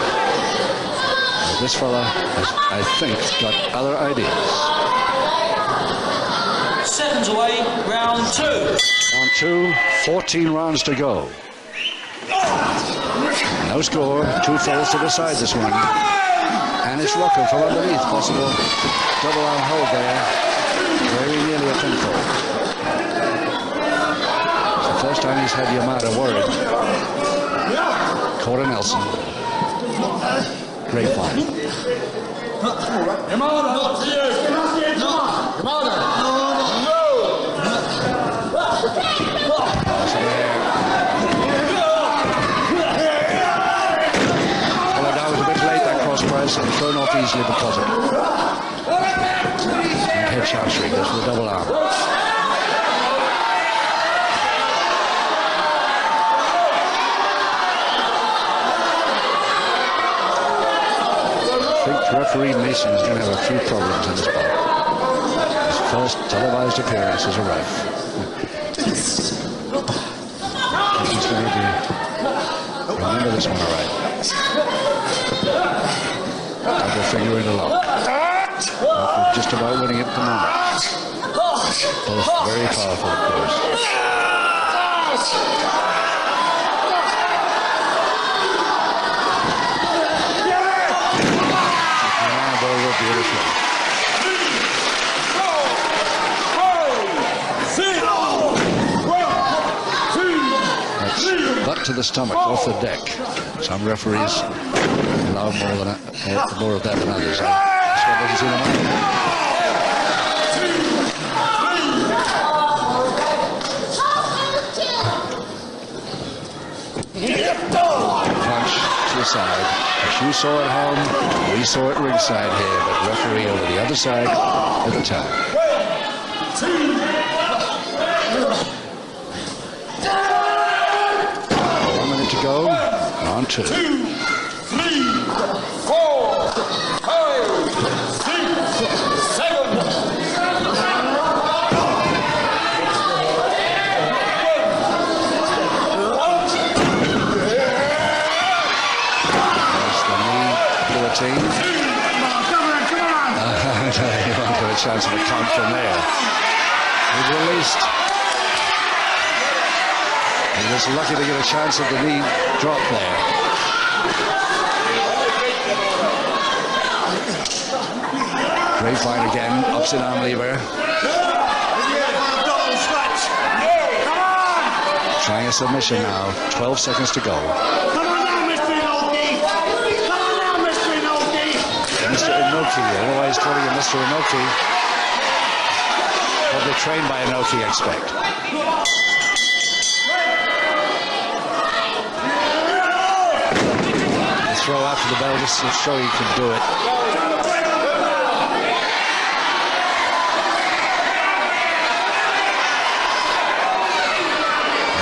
S2: Well, this fella has, I think, got other ideas.
S5: Seconds away, round 2.
S2: Round 2, 14 rounds to go. No score, 2 falls to the side this one. And it's Rocco from underneath, possible double arm hold there. Very nearly a pinfall. It's the first time he's had Yamada worried. Quarter Nelson. Great fight.
S4: Yamada, up to you. Yamada. And thrown off easily because of it. And head chargery goes for the double arm. I think referee Mason is going to have a few problems in this bout. His first televised appearance as a ref. He's going to remember this one all right. Double finger in a lock. Just about winning it at the moment. Both very powerful, of course. And over beautifully. That's butt to the stomach, off the deck. Some referees allow more of that than others. This one doesn't seem to mind. Punch to the side. As you saw at home, we saw it ringside here, but referee over the other side at the time. 1 minute to go. Round 2. 2, 3, 4, 5, 6, 7. There's the knee guillotine. Come on. He won't get a chance of a count from there. He's released. He was lucky to get a chance of the knee drop there. Great fight again, opposite arm lever. Trying a submission now, 12 seconds to go. Come on now, Mr. Inoki. Come on now, Mr. Inoki.
S2: Mr. Inoki, otherwise calling him Mr. Inoki. Probably trained by Inoki, I expect. Throw after the bell just to show you can do it.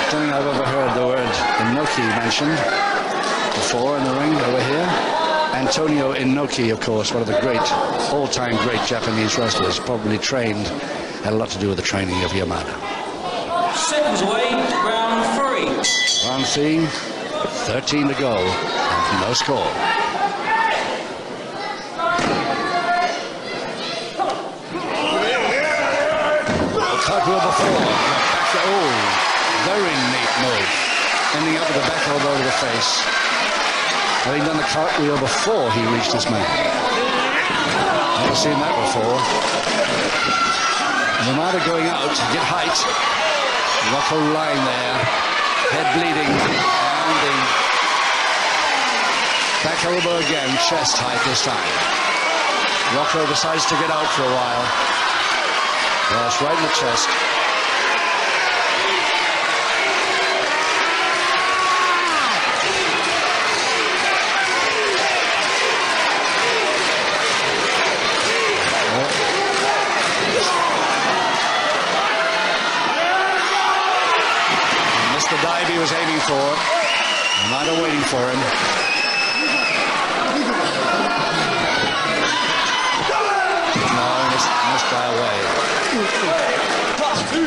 S2: I don't think I've ever heard the word Inoki mentioned before in the ring over here. Antonio Inoki, of course, one of the all-time great Japanese wrestlers, probably trained, had a lot to do with the training of Yamada.
S5: Seconds away, round 3.
S2: round 3, 13 to go, no score. Cartwheel before, back, oh, very neat move, ending up with a back elbow to the face. Having done the cartwheel before he reached his man. Never seen that before. Yamada going out to get height. Rocco lying there, head bleeding, and the back elbow again, chest height this time. Rocco decides to get out for a while. Yes, right in the chest. Missed the dive he was aiming for. Yamada waiting for him. No, missed by a way.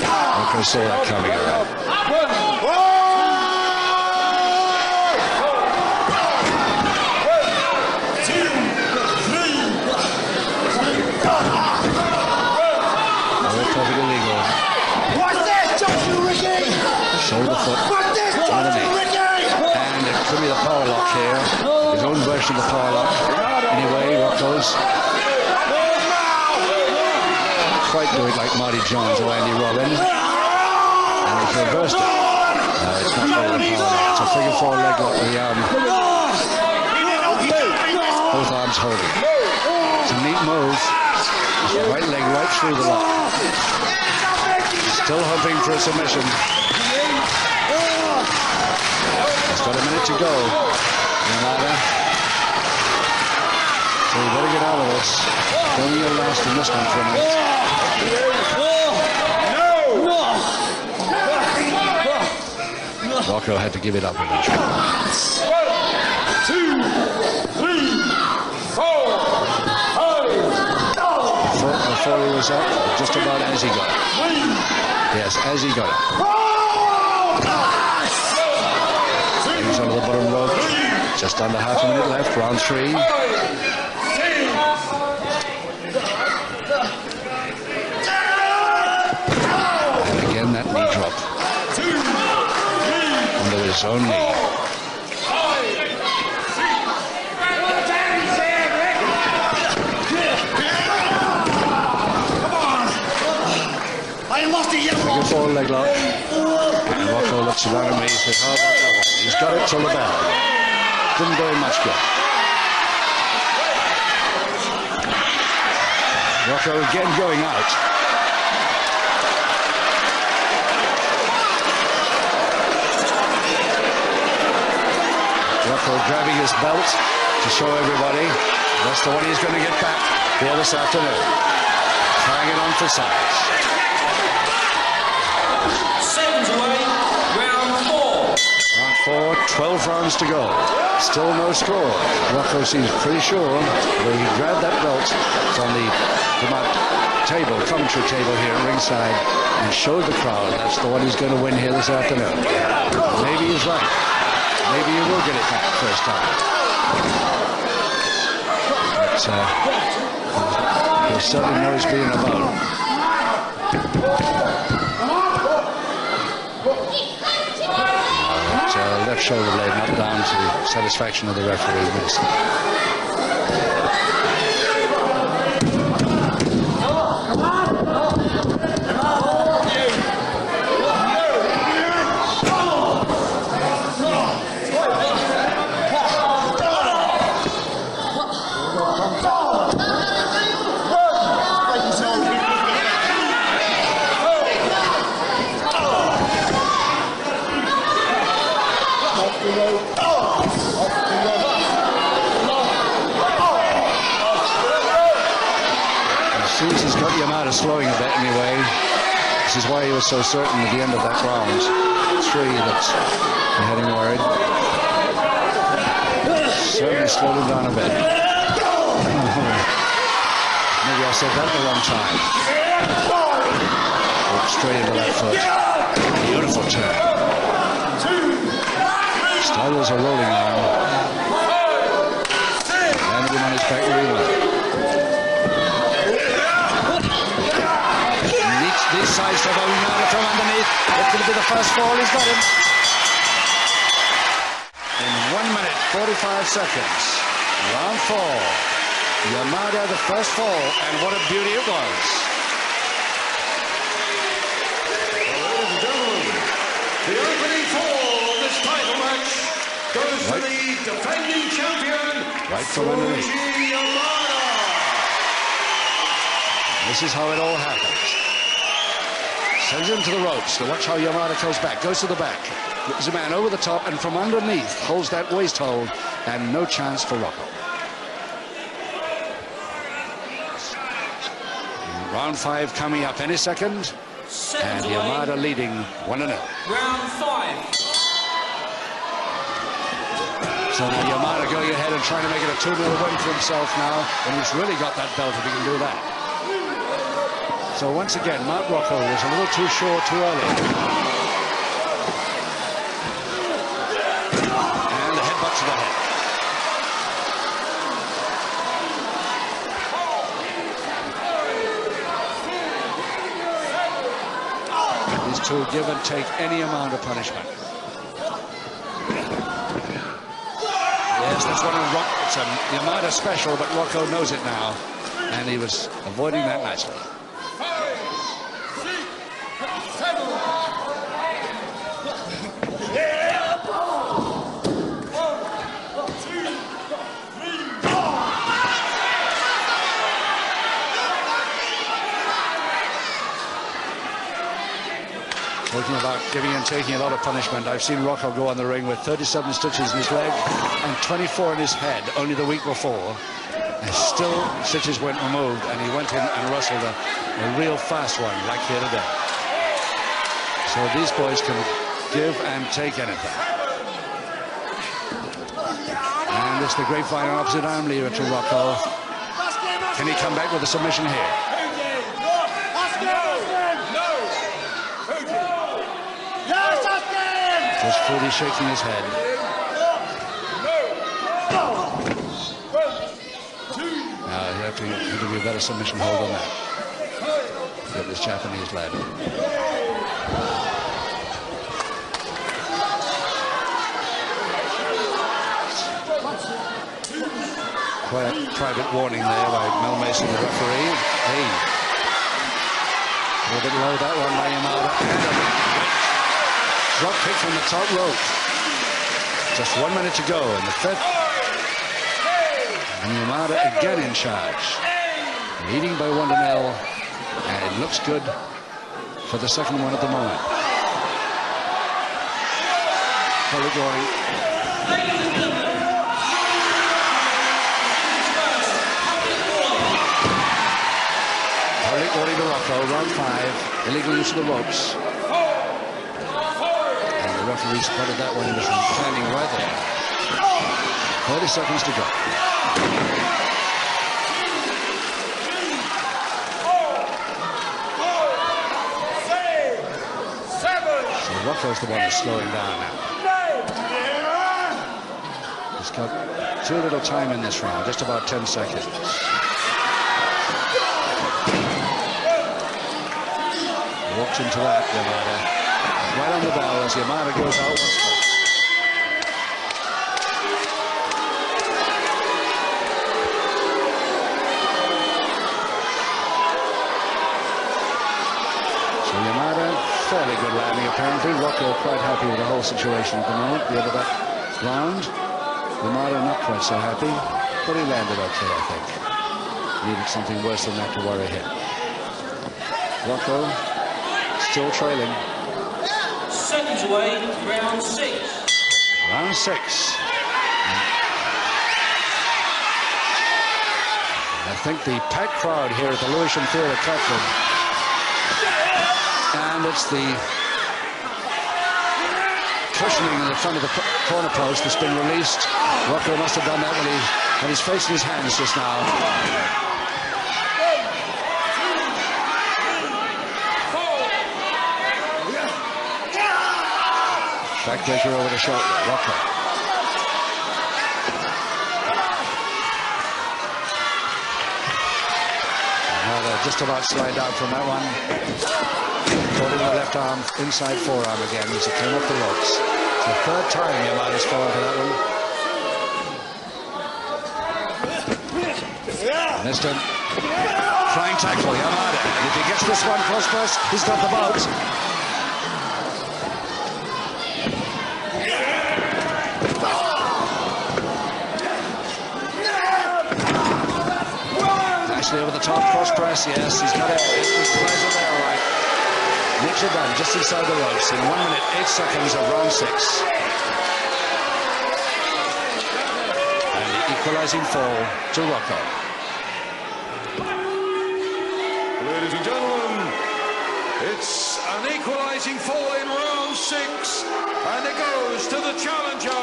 S2: Rocco saw that coming around. Perfect illegal.
S4: What's this, Jushin Ricky?
S2: Shoulder foot. Underneath. And it could be the power lock here. His own version of the power lock. Anyway, Rocco's quite do it like Marty Jones or Andy Robin. And he's reversed it. No, it's not really the power lock. It's a figure 4 leg lock with the arm. Both arms holding. It's a neat move. His right leg right through the lock. Still hoping for a submission. He's got a minute to go. Yamada. So you better get out of this. Don't get lost in this one for a minute. Rocco had to give it up eventually.
S9: 1, 2, 3, 4, 5.
S2: Before he was up, just about as he got it. Yes, as he got it. He's under the bottom rope. Just under half a minute left, round 3. And again, that knee drop. Under his own knee. Figure 4 leg lock. And Rocco looks around at me. He says, how about that one? He's got it till the bell. Didn't do him much good. Rocco again going out. Rocco grabbing his belt to show everybody that's the one he's going to get back here this afternoon. Trying it on for size.
S10: Seconds away, round 4.
S2: Round 4, 12 rounds to go. Still no score. Rocco seems pretty sure that he grabbed that belt from our table, commentary table here at ringside, and showed the crowd that's the one he's going to win here this afternoon. Maybe he's right. Maybe he will get it back the first time. But he certainly knows being about. Left shoulder blade not down to the satisfaction of the referee. He's got Yamada slowing a bit anyway. This is why he was so certain at the end of that round 3 that he had him worried. Certainly slowed him down a bit. Maybe I said that the wrong time. Walked straight into that foot. Beautiful turn. Started as a rolling arm. Landed him on his back very well. These sides have Yamada from underneath. It's going to be the first fall. He's got him. In 1 minute, 45 seconds. Round 4. Yamada, the first fall, and what a beauty it was.
S9: Ladies and gentlemen, the opening fall of this title match goes to the defending champion,
S2: Right from underneath.
S9: Fuji Yamada.
S2: This is how it all happens. Sends him to the ropes. To watch how Yamada goes back. Goes to the back. There's a man over the top and from underneath holds that waist hold, and no chance for Rocco. Round 5 coming up any second. And Yamada leading 1-0.
S10: Round 5.
S2: So now Yamada going ahead and trying to make it a 2-0 win for himself now, and he's really got that belt if he can do that. So once again, Mark Rocco was a little too short too early. And the headbutt to the head. These two give and take any amount of punishment. Yes, that's one of it's a Yamada special, but Rocco knows it now, and he was avoiding that nicely. Talking about giving and taking a lot of punishment, I've seen Rocco go on the ring with 37 stitches in his leg and 24 in his head only the week before. And still stitches weren't removed, and he went in and wrestled a real fast one like here today. So these boys can give and take anything. And it's the grapevine and opposite arm lever to Rocco. Can he come back with a submission here? Just fully shaking his head. Now you have to give you a better submission hold on that. Get this Japanese lad. Quiet private warning there by Mel Mason, the referee. Hey. A little bit low that one by Yamada. Drop kick from the top rope. Just 1 minute to go in the 5th. And Yamada again in charge. Leading by 1-0. And it looks good for the second one at the moment. Public warning. Public warning to Rocco. Round 5. Illegal use of the ropes. The referee spotted that one. He was standing right there. 30 seconds to go. So Rocco's the one that's slowing down now. He's got too little time in this round, just about 10 seconds. Walks into that, Yamada. Right on the bell as Yamada goes out once more. So Yamada, fairly good landing apparently. Rocco quite happy with the whole situation at the moment. The end of that round. Yamada not quite so happy, but he landed okay, I think. Needed something worse than that to worry him. Rocco still trailing.
S10: Seconds away, round 6.
S2: Round 6. I think the packed crowd here at the Lewisham Theatre, Catford. And it's the cushioning in the front of the corner post that's been released. Rocco must have done that when he had his face in his hands just now. Backbreaker over the shoulder. Rocco. Yamada just about slide out from that one. Caught in the left arm, inside forearm again as it came off the ropes. It's the third time Yamada's fallen to that one. And this time, flying tackle, Yamada. And if he gets this one close press, he's got the bout. Nicely over the top, cross press, yes, he's got it. Equalizer there, all right. Makes it done just inside the ropes in 1 minute, 8 seconds of round 6. And the equalizing fall to Rocco.
S1: Ladies and gentlemen, it's an equalizing fall in round 6, and it goes to the challenger,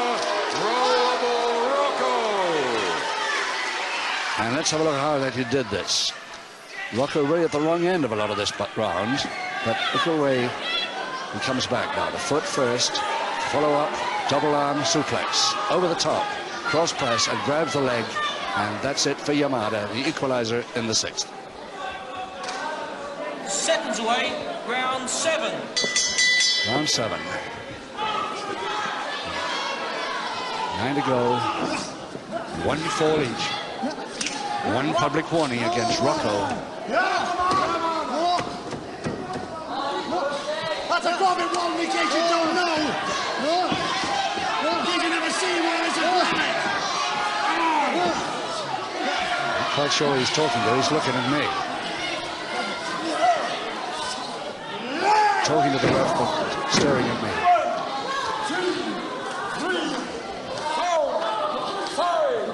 S1: Rollerball Rocco.
S2: And let's have a look at how that he did this. Rocco really at the wrong end of a lot of this round, but look away, he comes back now. The foot first, follow up, double arm suplex, over the top, cross press, and grabs the leg, and that's it for Yamada, the equalizer in the 6th.
S10: Seconds away, round 7.
S2: Round 7. 9 to go. 1 fall each. 1 public warning against Rocco.
S4: That's a private one in case you don't know. In case you never seen one, it's a planet.
S2: Not quite sure who he's talking to. He's looking at me. Talking to the ref, but staring at me.
S4: 1, 2, 3, 4, 5,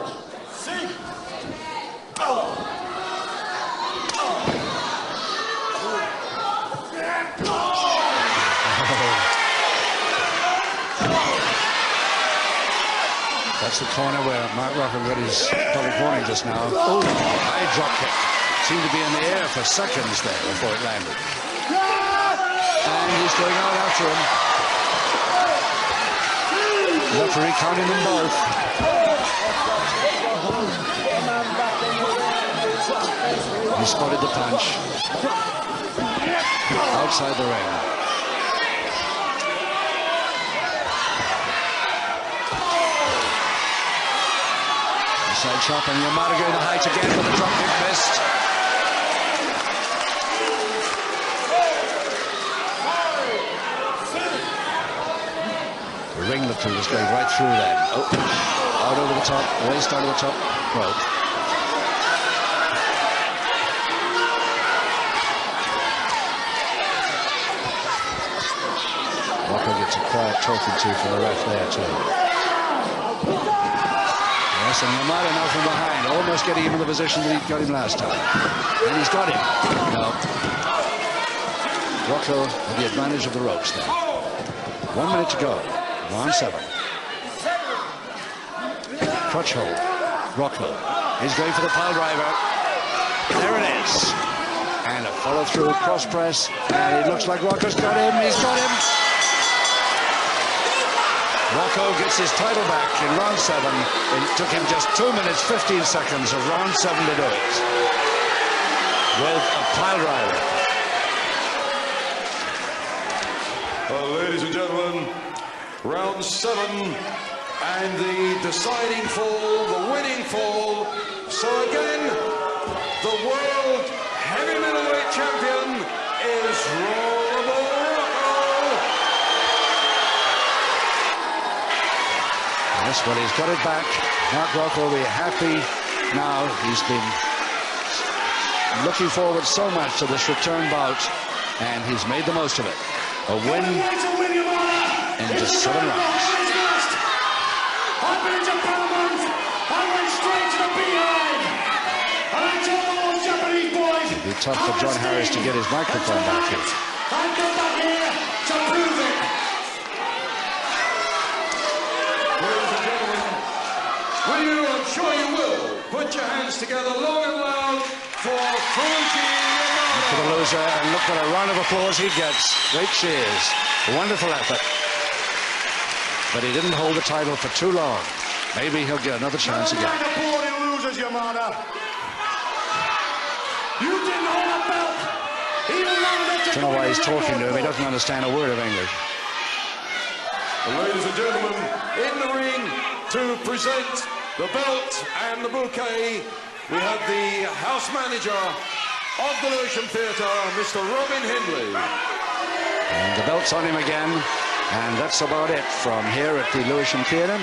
S4: 6.
S2: That's the corner where Mark Rocco got his public warning just now. Oh, high drop kick. Seemed to be in the air for seconds there before it landed. And he's going out after him. The referee counting them both. He spotted the punch. Outside the ring. Side chop and Yamada going the height again, but the drop kick missed. The ring looked like it was going right through then. Oh, out over the top, waist out of the top rope. Rocco gets a quiet talking to from the ref there too. Yes, and Yamada now from behind, almost getting him in the position that he got him last time. And he's got him. Now, Rocco with the advantage of the ropes there. 1 minute to go. Round 7. Crutch hold. Rocco. He's going for the pile driver. There it is. And a follow through cross press. And it looks like Rocco's got him. He's got him. Rocco gets his title back in round 7. It took him just 2 minutes, 15 seconds of round 7 to do it. With a pile driver.
S1: Ladies and gentlemen, round 7, and the deciding fall, the winning fall. So again, the world heavy middleweight champion is Rollerball Rocco.
S2: Yes, well, he's got it back. Mark Rocco will be happy now. He's been looking forward so much to this return bout, and he's made the most of it. A win in just 7 rounds.
S4: I've been in Japan a month. I went straight to the beehive. And I told all those Japanese boys.
S2: It'd be tough for John Harris to get his microphone back here.
S4: I've come back here to prove it.
S1: Ladies and gentlemen, will you, I'm sure you will, put your hands together long and loud for Fuji Yamada.
S2: For the loser, and look what a round of applause he gets. Great cheers. A wonderful effort. but he didn't hold the title for too long. Maybe he'll get another chance again.
S4: Losers, Yamada. You didn't hold a belt.
S2: I don't know why he's talking to him. He doesn't understand a word of English.
S1: Well, ladies and gentlemen, in the ring to present the belt and the bouquet, we have the house manager of the Lewisham Theatre, Mr. Robin Hindley.
S2: And the belt's on him again, and that's about it from here at the Lewisham Theatre.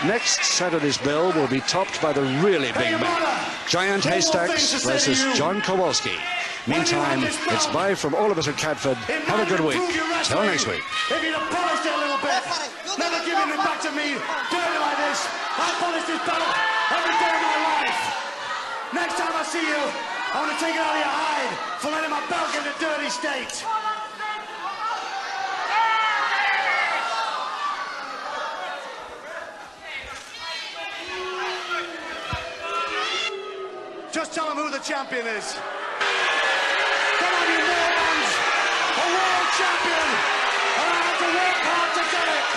S2: Next Saturday's bill will be topped by the really big man, Giant Haystacks versus John Kowalski. Meantime, it's bye from all of us at Catford. Have a good week. Till next week.
S4: If you'd have polished it a little bit, never giving it back to me, dirty like this. I polish this belt every day of my life. Next time I see you, I want to take it out of your hide for letting my belt get in a dirty state. Just tell them who the champion is. Come on, you morons! A world champion! And I have to work hard to get it!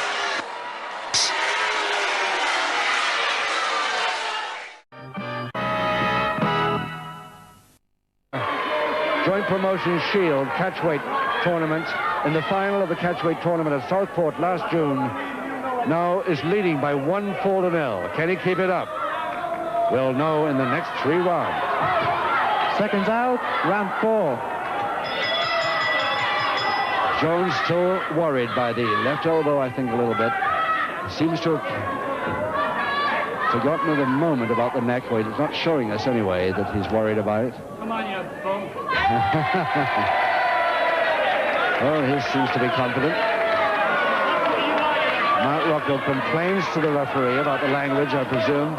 S11: Joint Promotion Shield catchweight tournament in the final of the catchweight tournament at Southport last June now is leading by 1-0. Can he keep it up? We'll know in the next 3 rounds. Seconds out, round 4. Jones still worried by the left elbow, I think, a little bit. Seems to have forgotten at the moment about the neck. Well, it's not showing us anyway that he's worried about it.
S5: Come on, you bum.
S11: Oh, he seems to be confident. Mark Rocco complains to the referee about the language, I presume.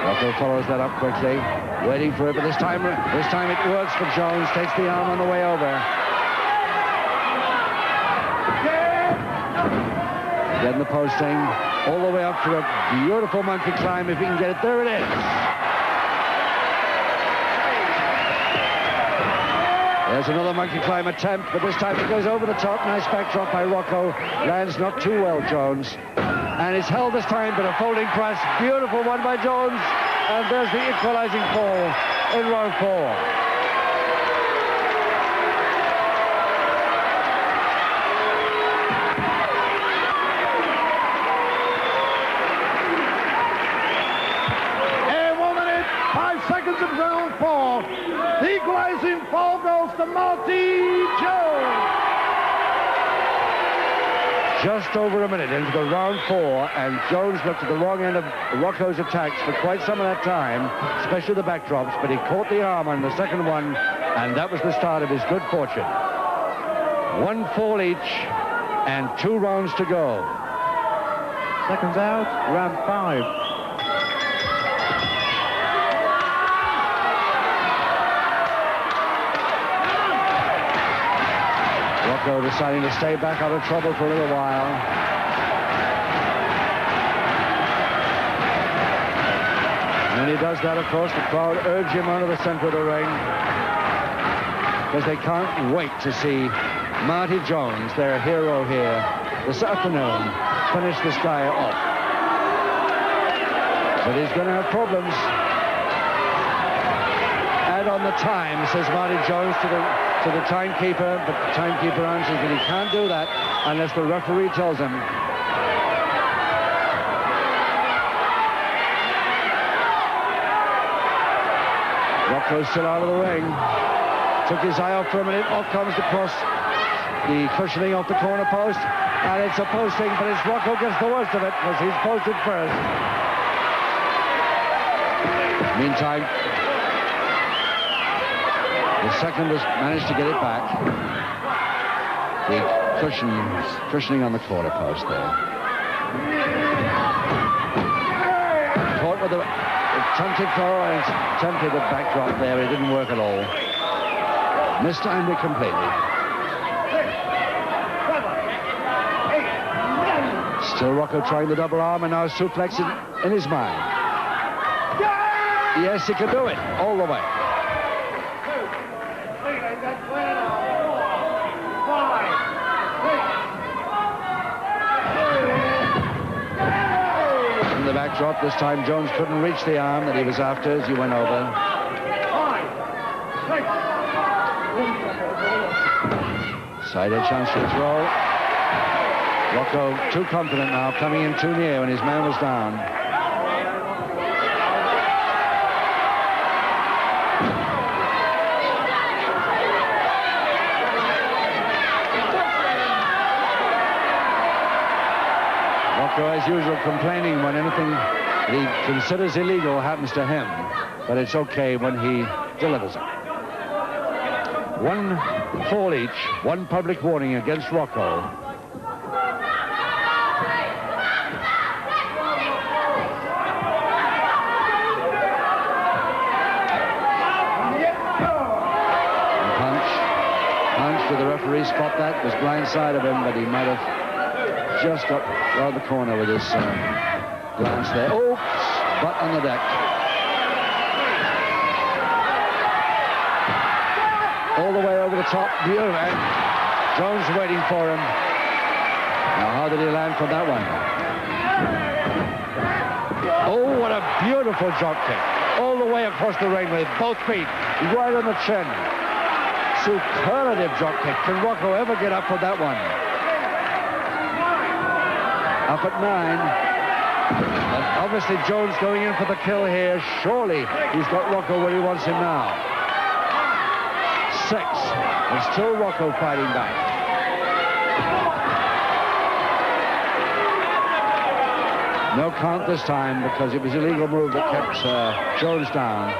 S11: Rocco follows that up quickly, waiting for it, but this time it works for Jones. Takes the arm on the way over. Then the posting, all the way up to a beautiful monkey climb if he can get it. There it is. There's another monkey climb attempt, but this time it goes over the top. Nice backdrop by Rocco. Lands not too well, Jones. And it's held this time, but a folding press. Beautiful one by Jones. And there's the equalizing fall in round 4. Of round 4. The equalizing fall goes to Marty Jones. Just over a minute into the round 4, and Jones looked at the wrong end of Rocco's attacks for quite some of that time, especially the backdrops, but he caught the arm on the second one, and that was the start of his good fortune. 1 fall each, and 2 rounds to go. Seconds out, round 5. Rocco deciding to stay back out of trouble for a little while. And when he does that, of course, the crowd urge him onto the center of the ring because they can't wait to see Marty Jones, their hero here, this afternoon, finish this guy off. But he's going to have problems. Add on the time, says Marty Jones to the timekeeper, but the timekeeper answers that he can't do that unless the referee tells him. Rocco's still out of the ring. Took his eye off for a minute. Off comes the cross, the cushioning off the corner post, and it's a posting, but it's Rocco gets the worst of it because he's posted first. Meantime, the second has managed to get it back. The cushioning on the corner post there. Caught with the attempted throw and attempted a backdrop there. It didn't work at all. Mistimed it completely. Still Rocco trying the double arm and now suplex in his mind. Yes, he can do it all the way. In the backdrop, this time Jones couldn't reach the arm that he was after as he went over. Side edge chance for a throw. Rocco too confident now, coming in too near when his man was down. Rocco, as usual, complaining when anything that he considers illegal happens to him, but it's okay when he delivers it. 1 fall each, 1 public warning against Rocco. Punch, did the referee spot that? Was blindside of him, but he might have just got around the corner with his glance there. Oops, butt on the deck. All the way over the top. And Jones waiting for him. Now, how did he land from that one? Oh, what a beautiful drop kick. All the way across the ring with both feet. Right on the chin. Superlative drop kick. Can Rocco ever get up from that one? Up at 9. And obviously Jones going in for the kill here. Surely he's got Rocco where he wants him now. 6. And still Rocco fighting back. No count this time because it was an illegal move that kept Jones down.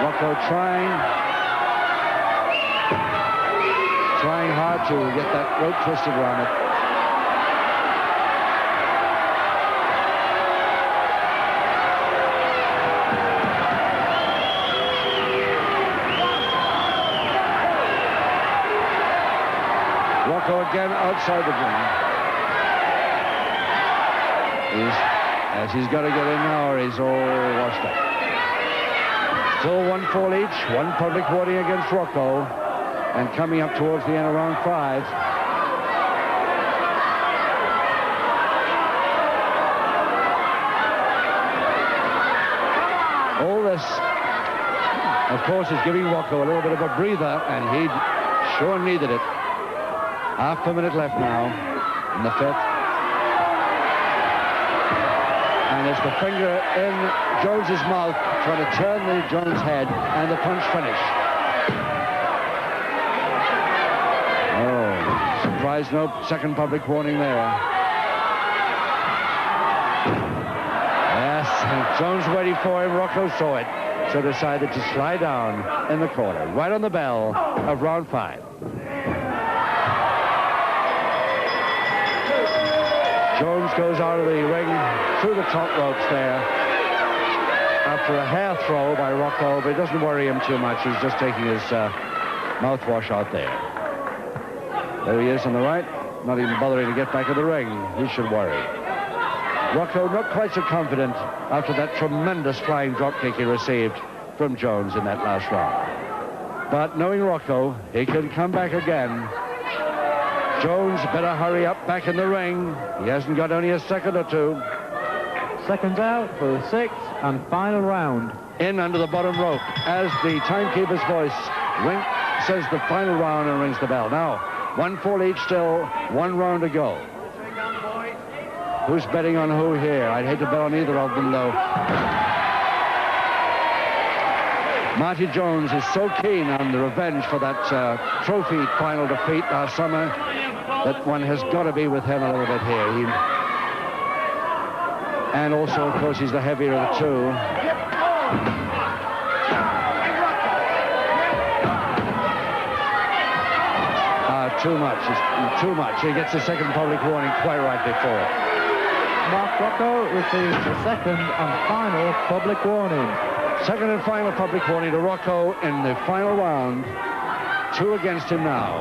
S11: Rocco trying hard to get that rope twisted around it. Rocco again outside the ring. As he's got to get in now or he's all washed up. Still 1 fall each, 1 public warning against Rocco, and coming up towards the end of round 5. All this, of course, is giving Rocco a little bit of a breather, and he sure needed it. Half a minute left now in the 5th. And it's the finger in Jones's mouth trying to turn the Jones head and the punch finish. Oh, surprise, no second public warning there. Yes, and Jones waiting for him. Rocco saw it, so decided to slide down in the corner, right on the bell of round 5. Jones goes out of the ring through the top ropes there after a hair throw by Rocco, but it doesn't worry him too much. He's just taking his mouthwash out there. There he is on the right, not even bothering to get back in the ring. He should worry. Rocco not quite so confident after that tremendous flying drop kick he received from Jones in that last round. But knowing Rocco, he can come back again. Jones better hurry up back in the ring. He hasn't got only a second or 2.
S12: Seconds out for the 6th and final round.
S11: In under the bottom rope as the timekeeper's voice says the final round and rings the bell. Now, 1 fall each still, 1 round to go. Who's betting on who here? I'd hate to bet on either of them, though. Marty Jones is so keen on the revenge for that trophy final defeat last summer that one has got to be with him a little bit here. And also, of course, he's the heavier of the 2. Too much. It's too much. He gets the second public warning quite right before.
S12: Mark Rocco receives the second and final public warning.
S11: Second and final public warning to Rocco in the final round. 2 against him now.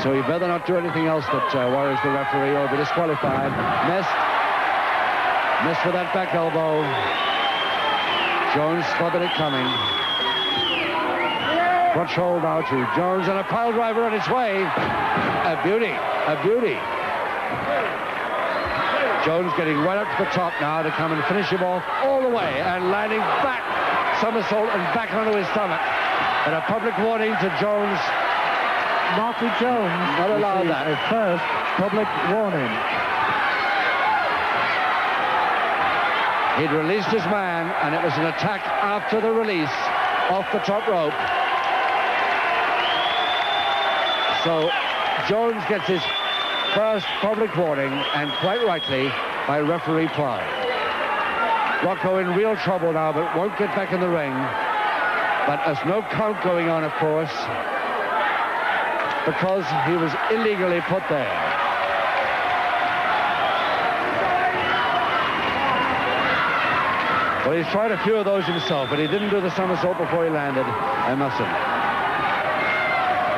S11: So he better not do anything else that worries the referee or be disqualified. Missed with that back elbow. Jones spotted it coming. Crutch hold now to Jones, and a pile driver on its way. A beauty, a beauty. Jones getting right up to the top now to come and finish him off all the way, and landing back, somersault and back onto his stomach. And a public warning to Jones.
S12: Marty Jones
S11: not allowed that.
S12: A first public warning.
S11: He'd released his man, and it was an attack after the release off the top rope. So Jones gets his first public warning, and quite rightly, by referee Ply. Rocco in real trouble now, but won't get back in the ring. But there's no count going on, of course, because he was illegally put there. Well, he's tried a few of those himself, but he didn't do the somersault before he landed. I mustn't.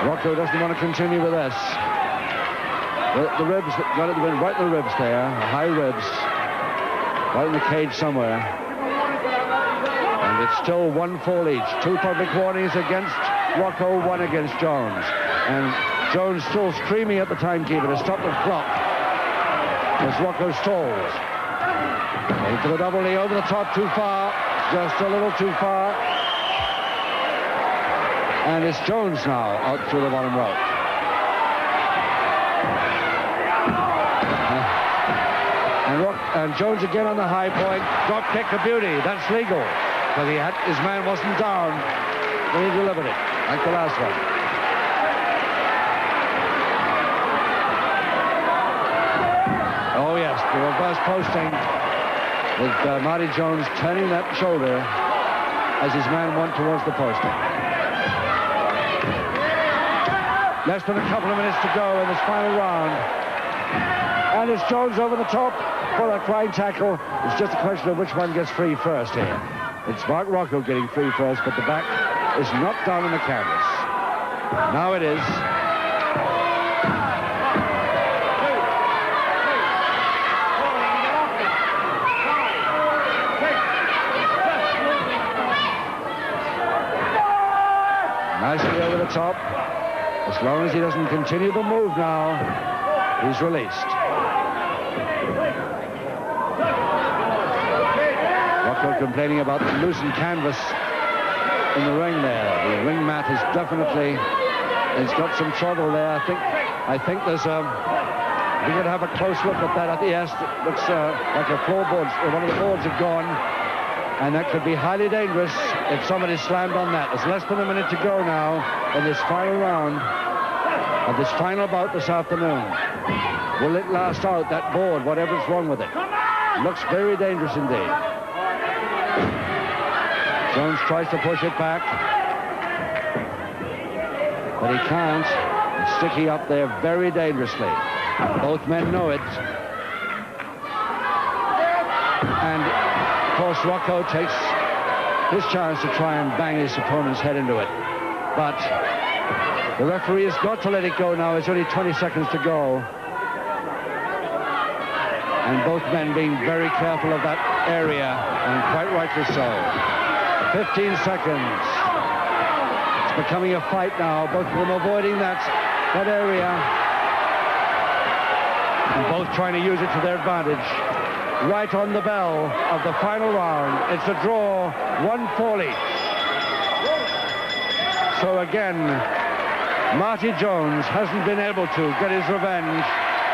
S11: Rocco doesn't want to continue with this. The ribs, got it right in the ribs there, high ribs, right in the cage somewhere. And it's still 1 fall each. 2 public warnings against Rocco, 1 against Jones. And Jones still screaming at the timekeeper to stop the clock as Rocco stalls. Into the double knee, over the top, too far, just a little too far. And it's Jones now out through the bottom rope. And Jones again on the high point. Drop kick a beauty. That's legal. But his man wasn't down when he delivered it, like the last one. Oh, yes, the reverse posting with Marty Jones turning that shoulder as his man went towards the posting. Less than a couple of minutes to go in this final round. And it's Jones over the top for a flying tackle. It's just a question of which one gets free first here. It's Mark Rocco getting free first, but the back is knocked down on the canvas. Now it is. Nicely over the top. As long as he doesn't continue the move now, he's released. Rocco complaining about the loosened canvas in the ring there. The ring mat is definitely, it's got some trouble there. I think there's we could have a close look at that. Yes, it looks like a floorboard, one of the boards have gone. And that could be highly dangerous if somebody slammed on that. There's less than a minute to go now in this final round of this final bout this afternoon. Will it last out, that board, whatever's wrong with it? Looks very dangerous indeed. Jones tries to push it back, but he can't. It's sticky up there very dangerously. Both men know it. And of course, Rocco takes his chance to try and bang his opponent's head into it. But the referee has got to let it go now. It's only 20 seconds to go. And both men being very careful of that area, and quite rightly so. 15 seconds. It's becoming a fight now. Both of them avoiding that area. And both trying to use it to their advantage. Right on the bell of the final round. It's a draw, 1 fall each. So again, Marty Jones hasn't been able to get his revenge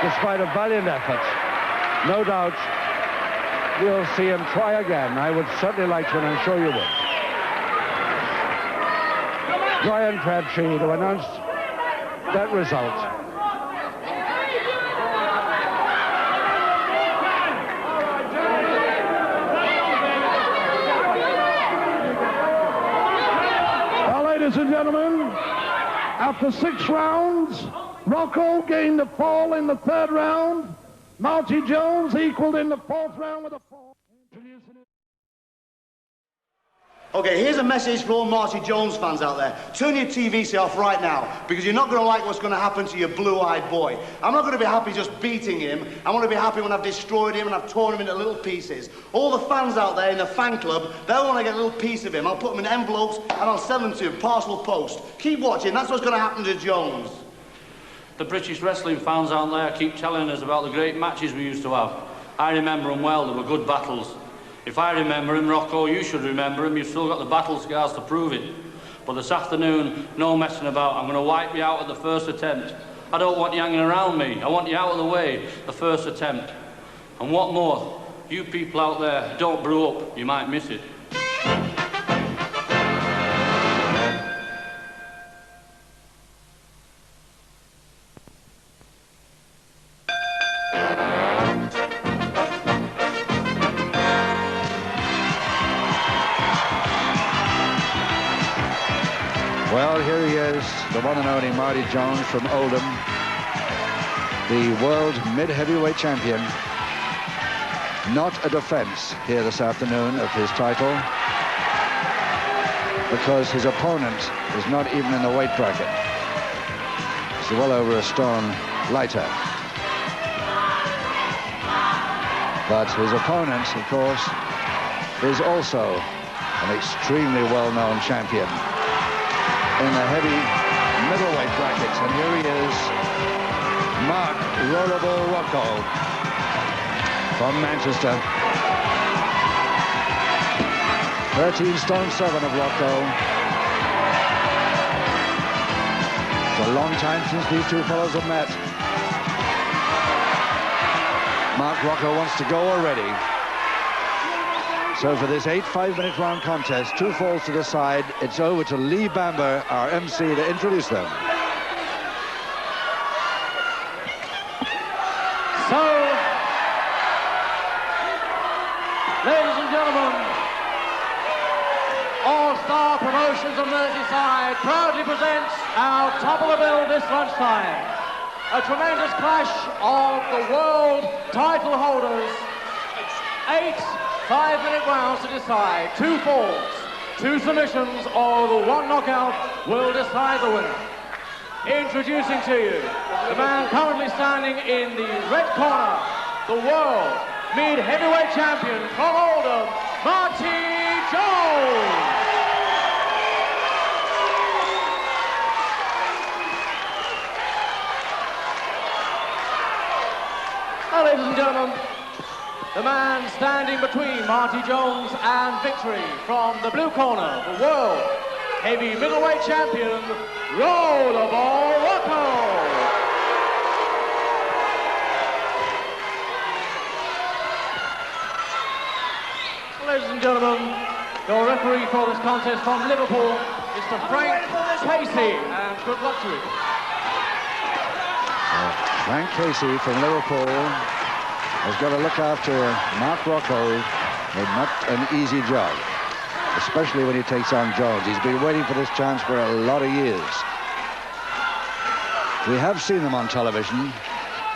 S11: despite a valiant effort. No doubt we'll see him try again. I would certainly like to, and I'm sure you would. Brian Crabtree to announce that result.
S13: Ladies and gentlemen, after 6 rounds, Rocco gained a fall in the 3rd round. Marty Jones equaled in the 4th round with a fall.
S4: Okay, here's a message for all Marty Jones fans out there. Turn your TV set off right now, because you're not going to like what's going to happen to your blue-eyed boy. I'm not going to be happy just beating him. I want to be happy when I've destroyed him and I've torn him into little pieces. All the fans out there in the fan club, they'll want to get a little piece of him. I'll put them in envelopes and I'll send them to you, parcel post. Keep watching, that's what's going to happen to Jones.
S5: The British wrestling fans out there keep telling us about the great matches we used to have. I remember them well, they were good battles. If I remember him, Rocco, you should remember him. You've still got the battle scars to prove it. But this afternoon, no messing about. I'm going to wipe you out at the first attempt. I don't want you hanging around me. I want you out of the way, the first attempt. And what more, you people out there, don't brew up. You might miss it.
S2: Well, here he is, the one and only Marty Jones from Oldham, the world mid-heavyweight champion. Not a defense here this afternoon of his title, because his opponent is not even in the weight bracket. He's well over a stone lighter. But his opponent, of course, is also an extremely well-known champion in the heavy middleweight brackets. And here he is, Mark Rollerball Rocco from Manchester. 13 stone 7 of Rocco. It's a long time since these two fellows have met. Mark Rocco wants to go already. So for this 8 5-minute round contest, 2 falls to the side, it's over to Lee Bamber, our MC, to introduce them.
S14: So, ladies and gentlemen, All-Star Promotions of Merseyside proudly presents our top of the bill this lunchtime. A tremendous clash of the world title holders. 8 5-minute rounds to decide. 2 falls, 2 submissions, or the 1 knockout will decide the winner. Introducing to you the man currently standing in the red corner, the world mid-heavyweight champion from Oldham, Marty Jones. Now, ladies and gentlemen, the man standing between Marty Jones and victory from the blue corner, the world heavy middleweight champion, Rollerball Rocco. Ladies and gentlemen, your referee for this contest from Liverpool, Mr. Frank Casey, and good luck to you.
S2: Frank Casey from Liverpool has got to look after Mark Rocco, and not an easy job, especially when he takes on Jones. He's been waiting for this chance for a lot of years. We have seen them on television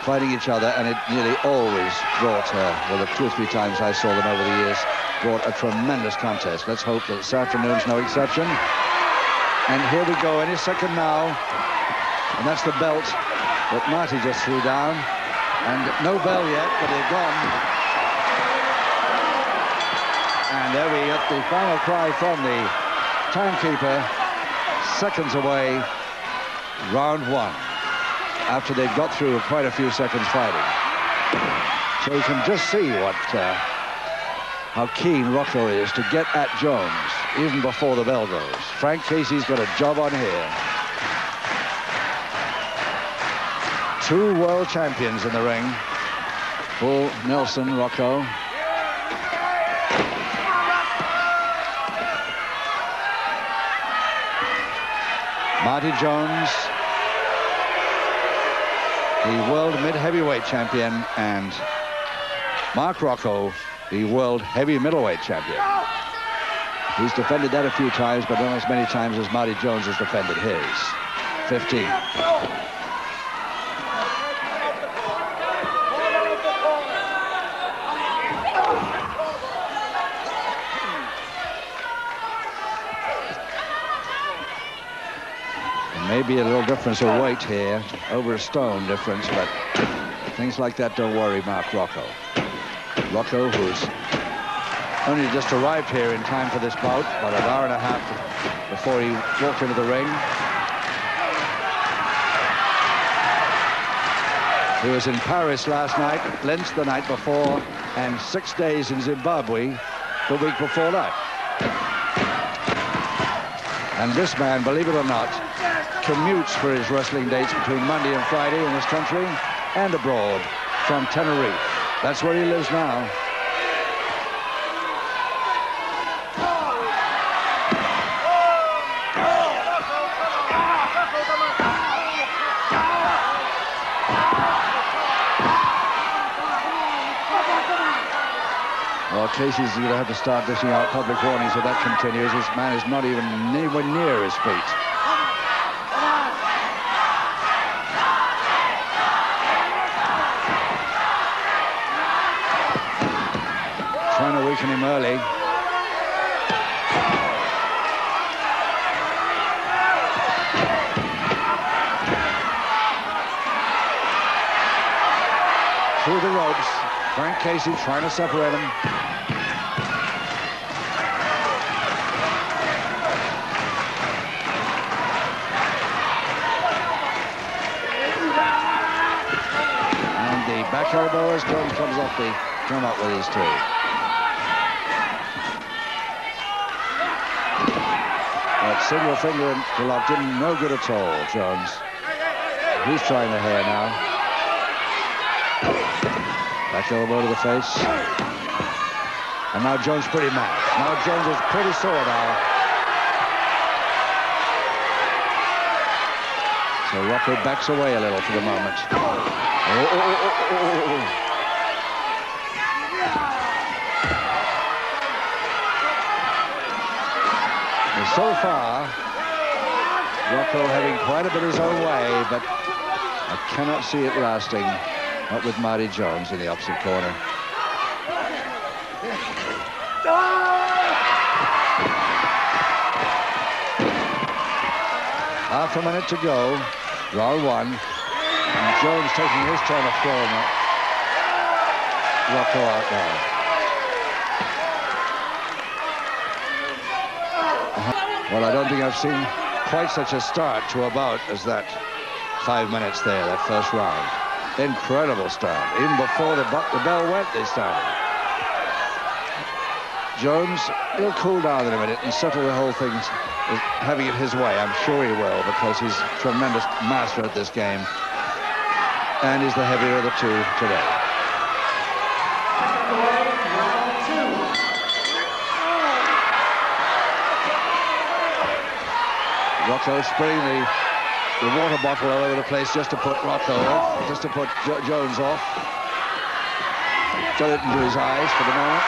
S2: fighting each other, and it nearly always brought, well, the 2 or 3 times I saw them over the years, brought a tremendous contest. Let's hope that this afternoon's no exception. And here we go, any second now, and that's the belt that Marty just threw down. And no bell yet, but they're gone. And there we get the final cry from the timekeeper. Seconds away, round 1. After they've got through quite a few seconds fighting. So you can just see what, how keen Rocco is to get at Jones, even before the bell goes. Frank Casey's got a job on here. 2 world champions in the ring. Bull Nelson, Rocco. Marty Jones, the world mid-heavyweight champion, and Mark Rocco, the world heavy middleweight champion. He's defended that a few times, but not as many times as Marty Jones has defended his. 15. be a little difference of weight here, over a stone difference, but things like that don't worry Mark Rocco. Rocco, who's only just arrived here in time for this bout, about an hour and a half before he walked into the ring. He was in Paris last night, Linz the night before, and 6 days in Zimbabwe the week before that. And this man, believe it or not, commutes for his wrestling dates between Monday and Friday in this country and abroad from Tenerife. That's where he lives now. Well, Casey's going to have to start dishing out public warnings if that continues. This man is not even anywhere near his feet. Trying to weaken him early. Through the ropes, Frank Casey trying to separate him. Back elbow as Jones comes off the come up with his two. That single finger interlock did him no good at all, Jones. He's trying the hair now. Back elbow to the face. And now Jones pretty mad. Now Jones is pretty sore now. So Rocco backs away a little for the moment. And so far, Rocco having quite a bit his own way, but I cannot see it lasting. Not with Marty Jones in the opposite corner. Half a minute to go, round one. And Jones taking his turn of throwing Rocco out now. Well, I don't think I've seen quite such a start to a bout as that 5 minutes there, that first round. Incredible start. Even before the bell went, they started. Jones, he'll cool down in a minute and settle the whole thing, having it his way. I'm sure he will, because he's a tremendous master at this game. And he's the heavier of the two today. Rocco spraying the water bottle all over the place just to put Rocco off, just to put Jones off. Got it into his eyes for the moment.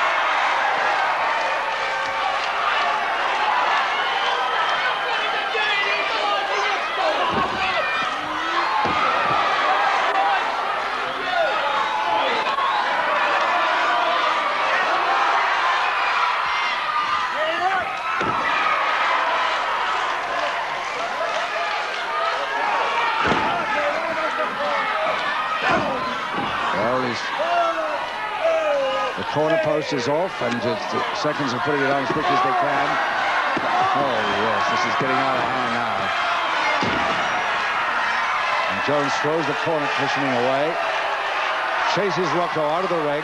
S2: Corner post is off, and just seconds of putting it on as quick as they can. Oh, yes, this is getting out of hand now. And Jones throws the corner cushioning away. Chases Rocco out of the ring.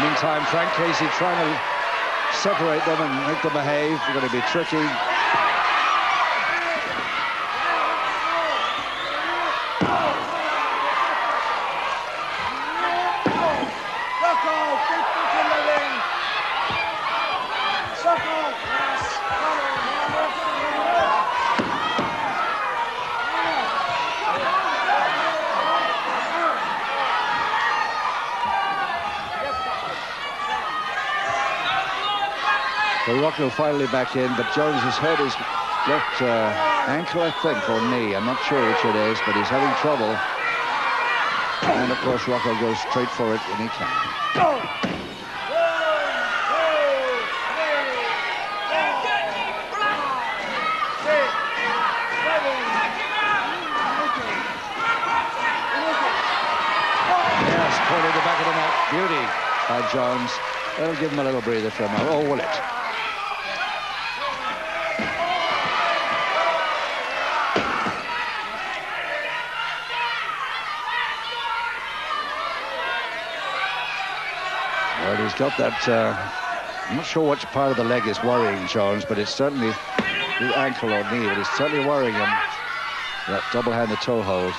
S2: Meantime, Frank Casey trying to separate them and make them behave. They're going to be tricky. So Rocco finally back in, but Jones has hurt his left ankle, I think, or knee. I'm not sure which it is, but he's having trouble. And of course, Rocco goes straight for it when he can. Yes, pointed the back of the net. Beauty by Jones. That'll give him a little breather for a moment. Oh, will it? Well, he's got that, I'm not sure which part of the leg is worrying Jones, but it's certainly the ankle or knee, but it's certainly worrying him, that double-handed toe hold.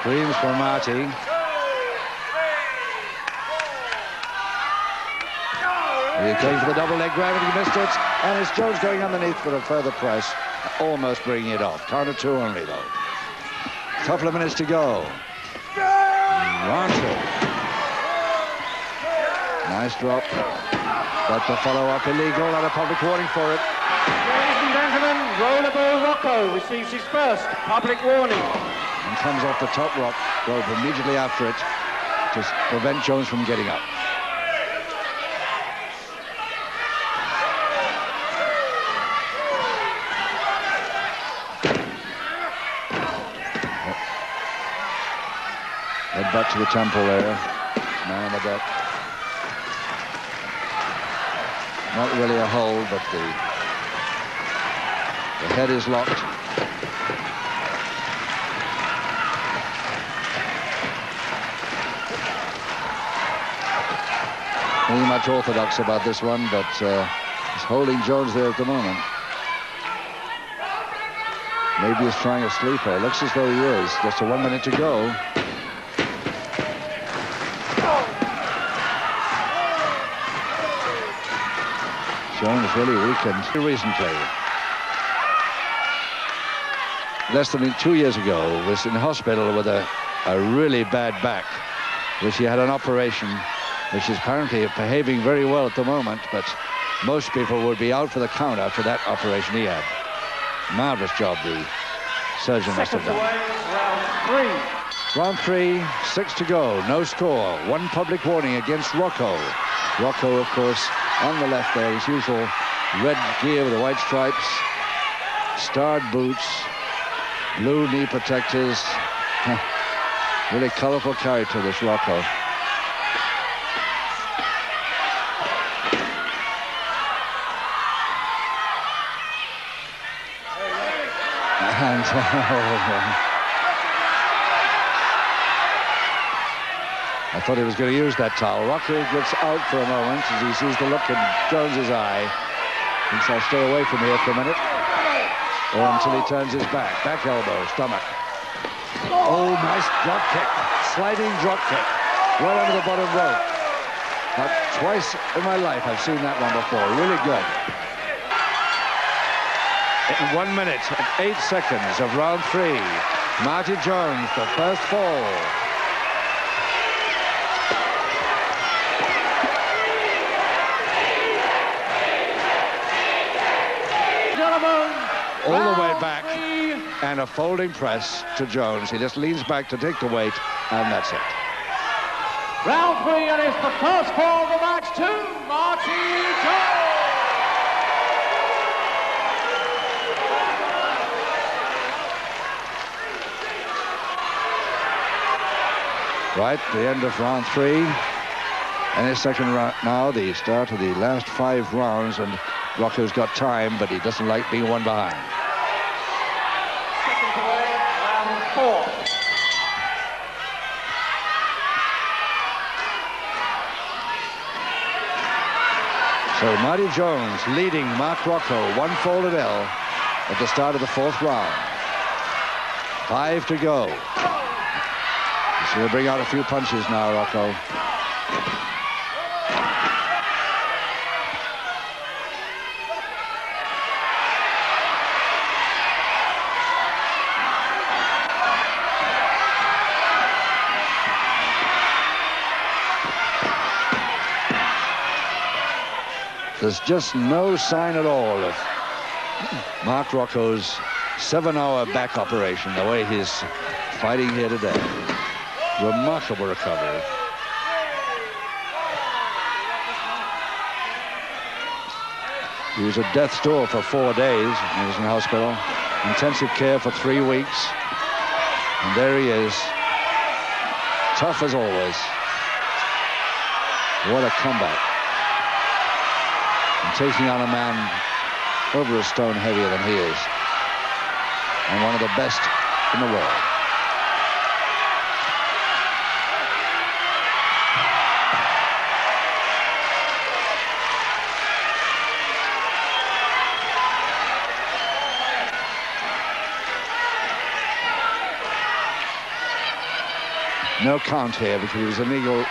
S2: Screams for Marty. He's going for the double leg grab and he missed it. And it's Jones going underneath for a further press, almost bringing it off. Counter two only, though. Couple of minutes to go. Round two. Nice drop. But the follow-up illegal and a public warning for it.
S14: Ladies and gentlemen, Rollerball Rocco receives his first public warning.
S2: And comes off the top rope immediately after it to prevent Jones from getting up. Headbutt to the temple there. Man on the deck. Not really a hold, but the head is locked. Pretty much orthodox about this one, but he's holding Jones there at the moment. Maybe he's trying a sleeper. It looks as though he is. Just a 1 minute to go. Jones really weakened recently. Less than 2 years ago, was in hospital with a really bad back, which he had an operation, which is apparently behaving very well at the moment, but most people would be out for the count after that operation he had. Marvelous job the surgeon must have done. Round three, 6 to go, no score. One public warning against Rocco. Rocco, of course, on the left there, his usual red gear with the white stripes, starred boots, blue knee protectors. Really colorful character, this Rocco. And I thought he was going to use that towel. Rocco gets out for a moment as he sees the look in Jones's eye. Thinks I'll stay away from here for a minute. Or until he turns his back. Back elbow, stomach. Oh, nice drop kick. Sliding drop kick. Right under the bottom rope. Now, twice in my life I've seen that one before. Really good. In 1 minute and 8 seconds of round three, Marty Jones, the first fall. All the way back and a folding press to Jones. He just leans back to take the weight, and that's it.
S14: Round three, and it's the first fall of the match to Marty Jones.
S2: Right, the end of round three. And his second round now, the start of the last 5 rounds, and Rocco's got time, but he doesn't like being one behind.
S14: Second away, round four.
S2: So Marty Jones leading Mark Rocco, 1 folded L at the start of the 4th round. 5 to go. He's going to bring out a few punches now, Rocco.
S11: There's just no sign at all of Mark Rocco's 7-hour back operation, the way he's fighting here today. Remarkable recovery. He was at death's door for 4 days. He was in hospital. Intensive care for 3 weeks. And there he is. Tough as always. What a comeback. And taking on a man over a stone heavier than he is. And one of the best in the world. No count here because it was illegal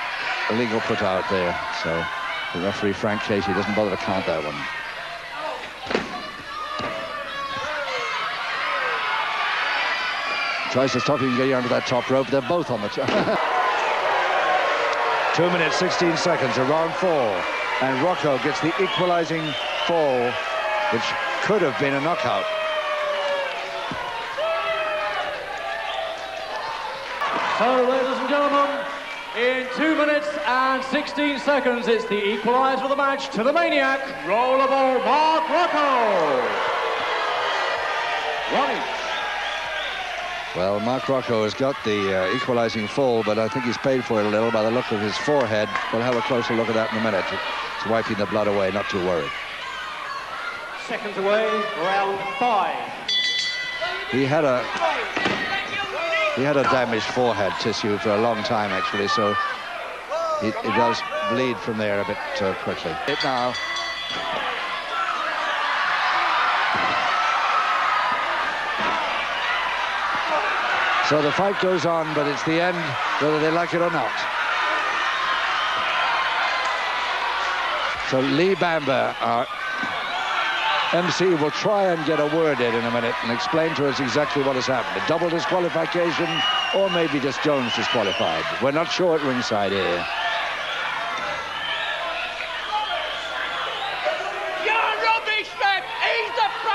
S11: put out there. So the referee, Frank Casey, doesn't bother to count that one. Tries to stop him getting onto that top rope. They're both on the top. 2 minutes, 16 seconds, around 4. And Rocco gets the equalizing fall, which could have been a knockout.
S14: So, ladies and gentlemen, in 2 minutes and 16 seconds, it's the equalizer of the match to the maniac, Rollerball Mark Rocco. One each.
S11: Well, Mark Rocco has got the equalizing fall, but I think he's paid for it a little by the look of his forehead. We'll have a closer look at that in a minute. It's wiping the blood away, not too worried.
S14: Seconds away, round 5.
S11: He had a damaged forehead tissue for a long time, actually, so it does bleed from there a bit quickly. It now. So the fight goes on, but it's the end, whether they like it or not. So Lee Bamber, our MC, will try and get a word in a minute and explain to us exactly what has happened. A double disqualification, or maybe just Jones disqualified. We're not sure at ringside here.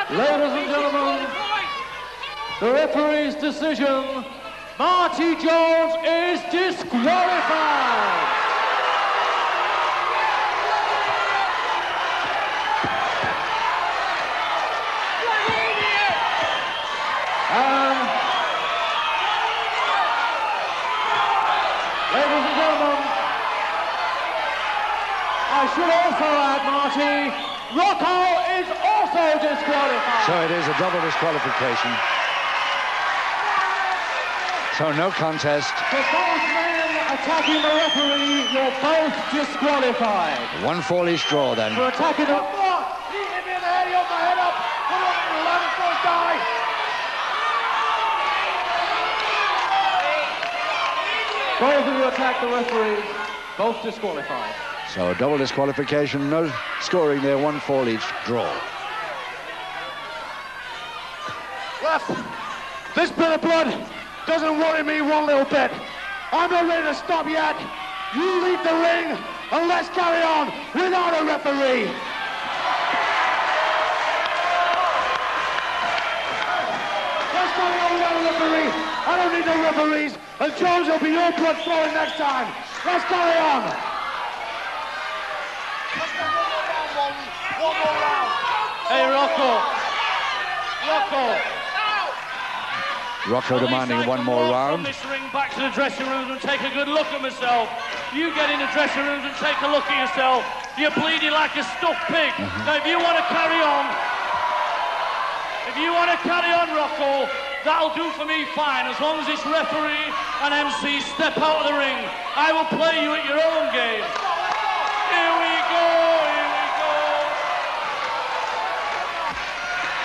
S14: Ladies and gentlemen, the referee's decision, Marty Jones is disqualified. Ladies and gentlemen, I should also add, Marty, Rocco is also disqualified.
S11: So it is a double disqualification. So no contest.
S14: For both men attacking the referee, you're both disqualified.
S11: 1 fall each draw then.
S14: For attacking the...
S4: He hit me in the head, he got my head up. Put it on the ladder, first die.
S14: Both of you attack the referee, both disqualified.
S11: So double disqualification, no scoring there, 1 fall each draw.
S4: Ref, this bit of blood doesn't worry me one little bit. I'm not ready to stop yet. You leave the ring and let's carry on without a referee. Let's carry on without a referee. I don't need no referees. And Jones will be your blood flowing next time. Let's carry on. One more round.
S14: Hey, Rocco.
S11: Rocco demanding 1 more round.
S5: From this ring back to the dressing room and take a good look at myself. You get in the dressing room and take a look at yourself. You're bleeding like a stuffed pig. Now, if you want to carry on, Rocco, that'll do for me fine. As long as this referee and MC step out of the ring, I will play you at your own game. Here we go.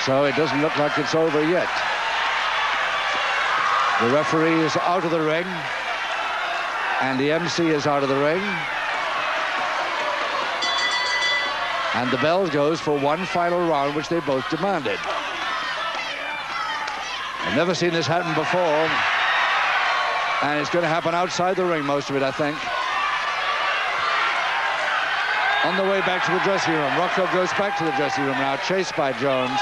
S11: So it doesn't look like it's over yet. The referee is out of the ring, and the MC is out of the ring. And the bell goes for 1 final round, which they both demanded. I've never seen this happen before, and it's going to happen outside the ring, most of it, I think. On the way back to the dressing room. Rocco goes back to the dressing room now, chased by Jones.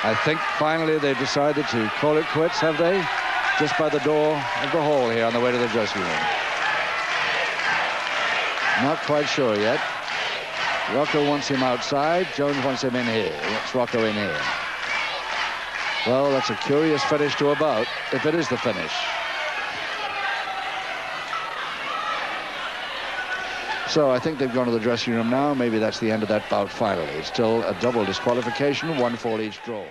S11: I think finally they've decided to call it quits, have they? Just by the door of the hall here on the way to the dressing room. Not quite sure yet. Rocco wants him outside. Jones wants him in here. He wants Rocco in here. Well, that's a curious finish to a bout, if it is the finish. So I think they've gone to the dressing room now. Maybe that's the end of that bout finally. It's still a double disqualification, 1 fall each draw.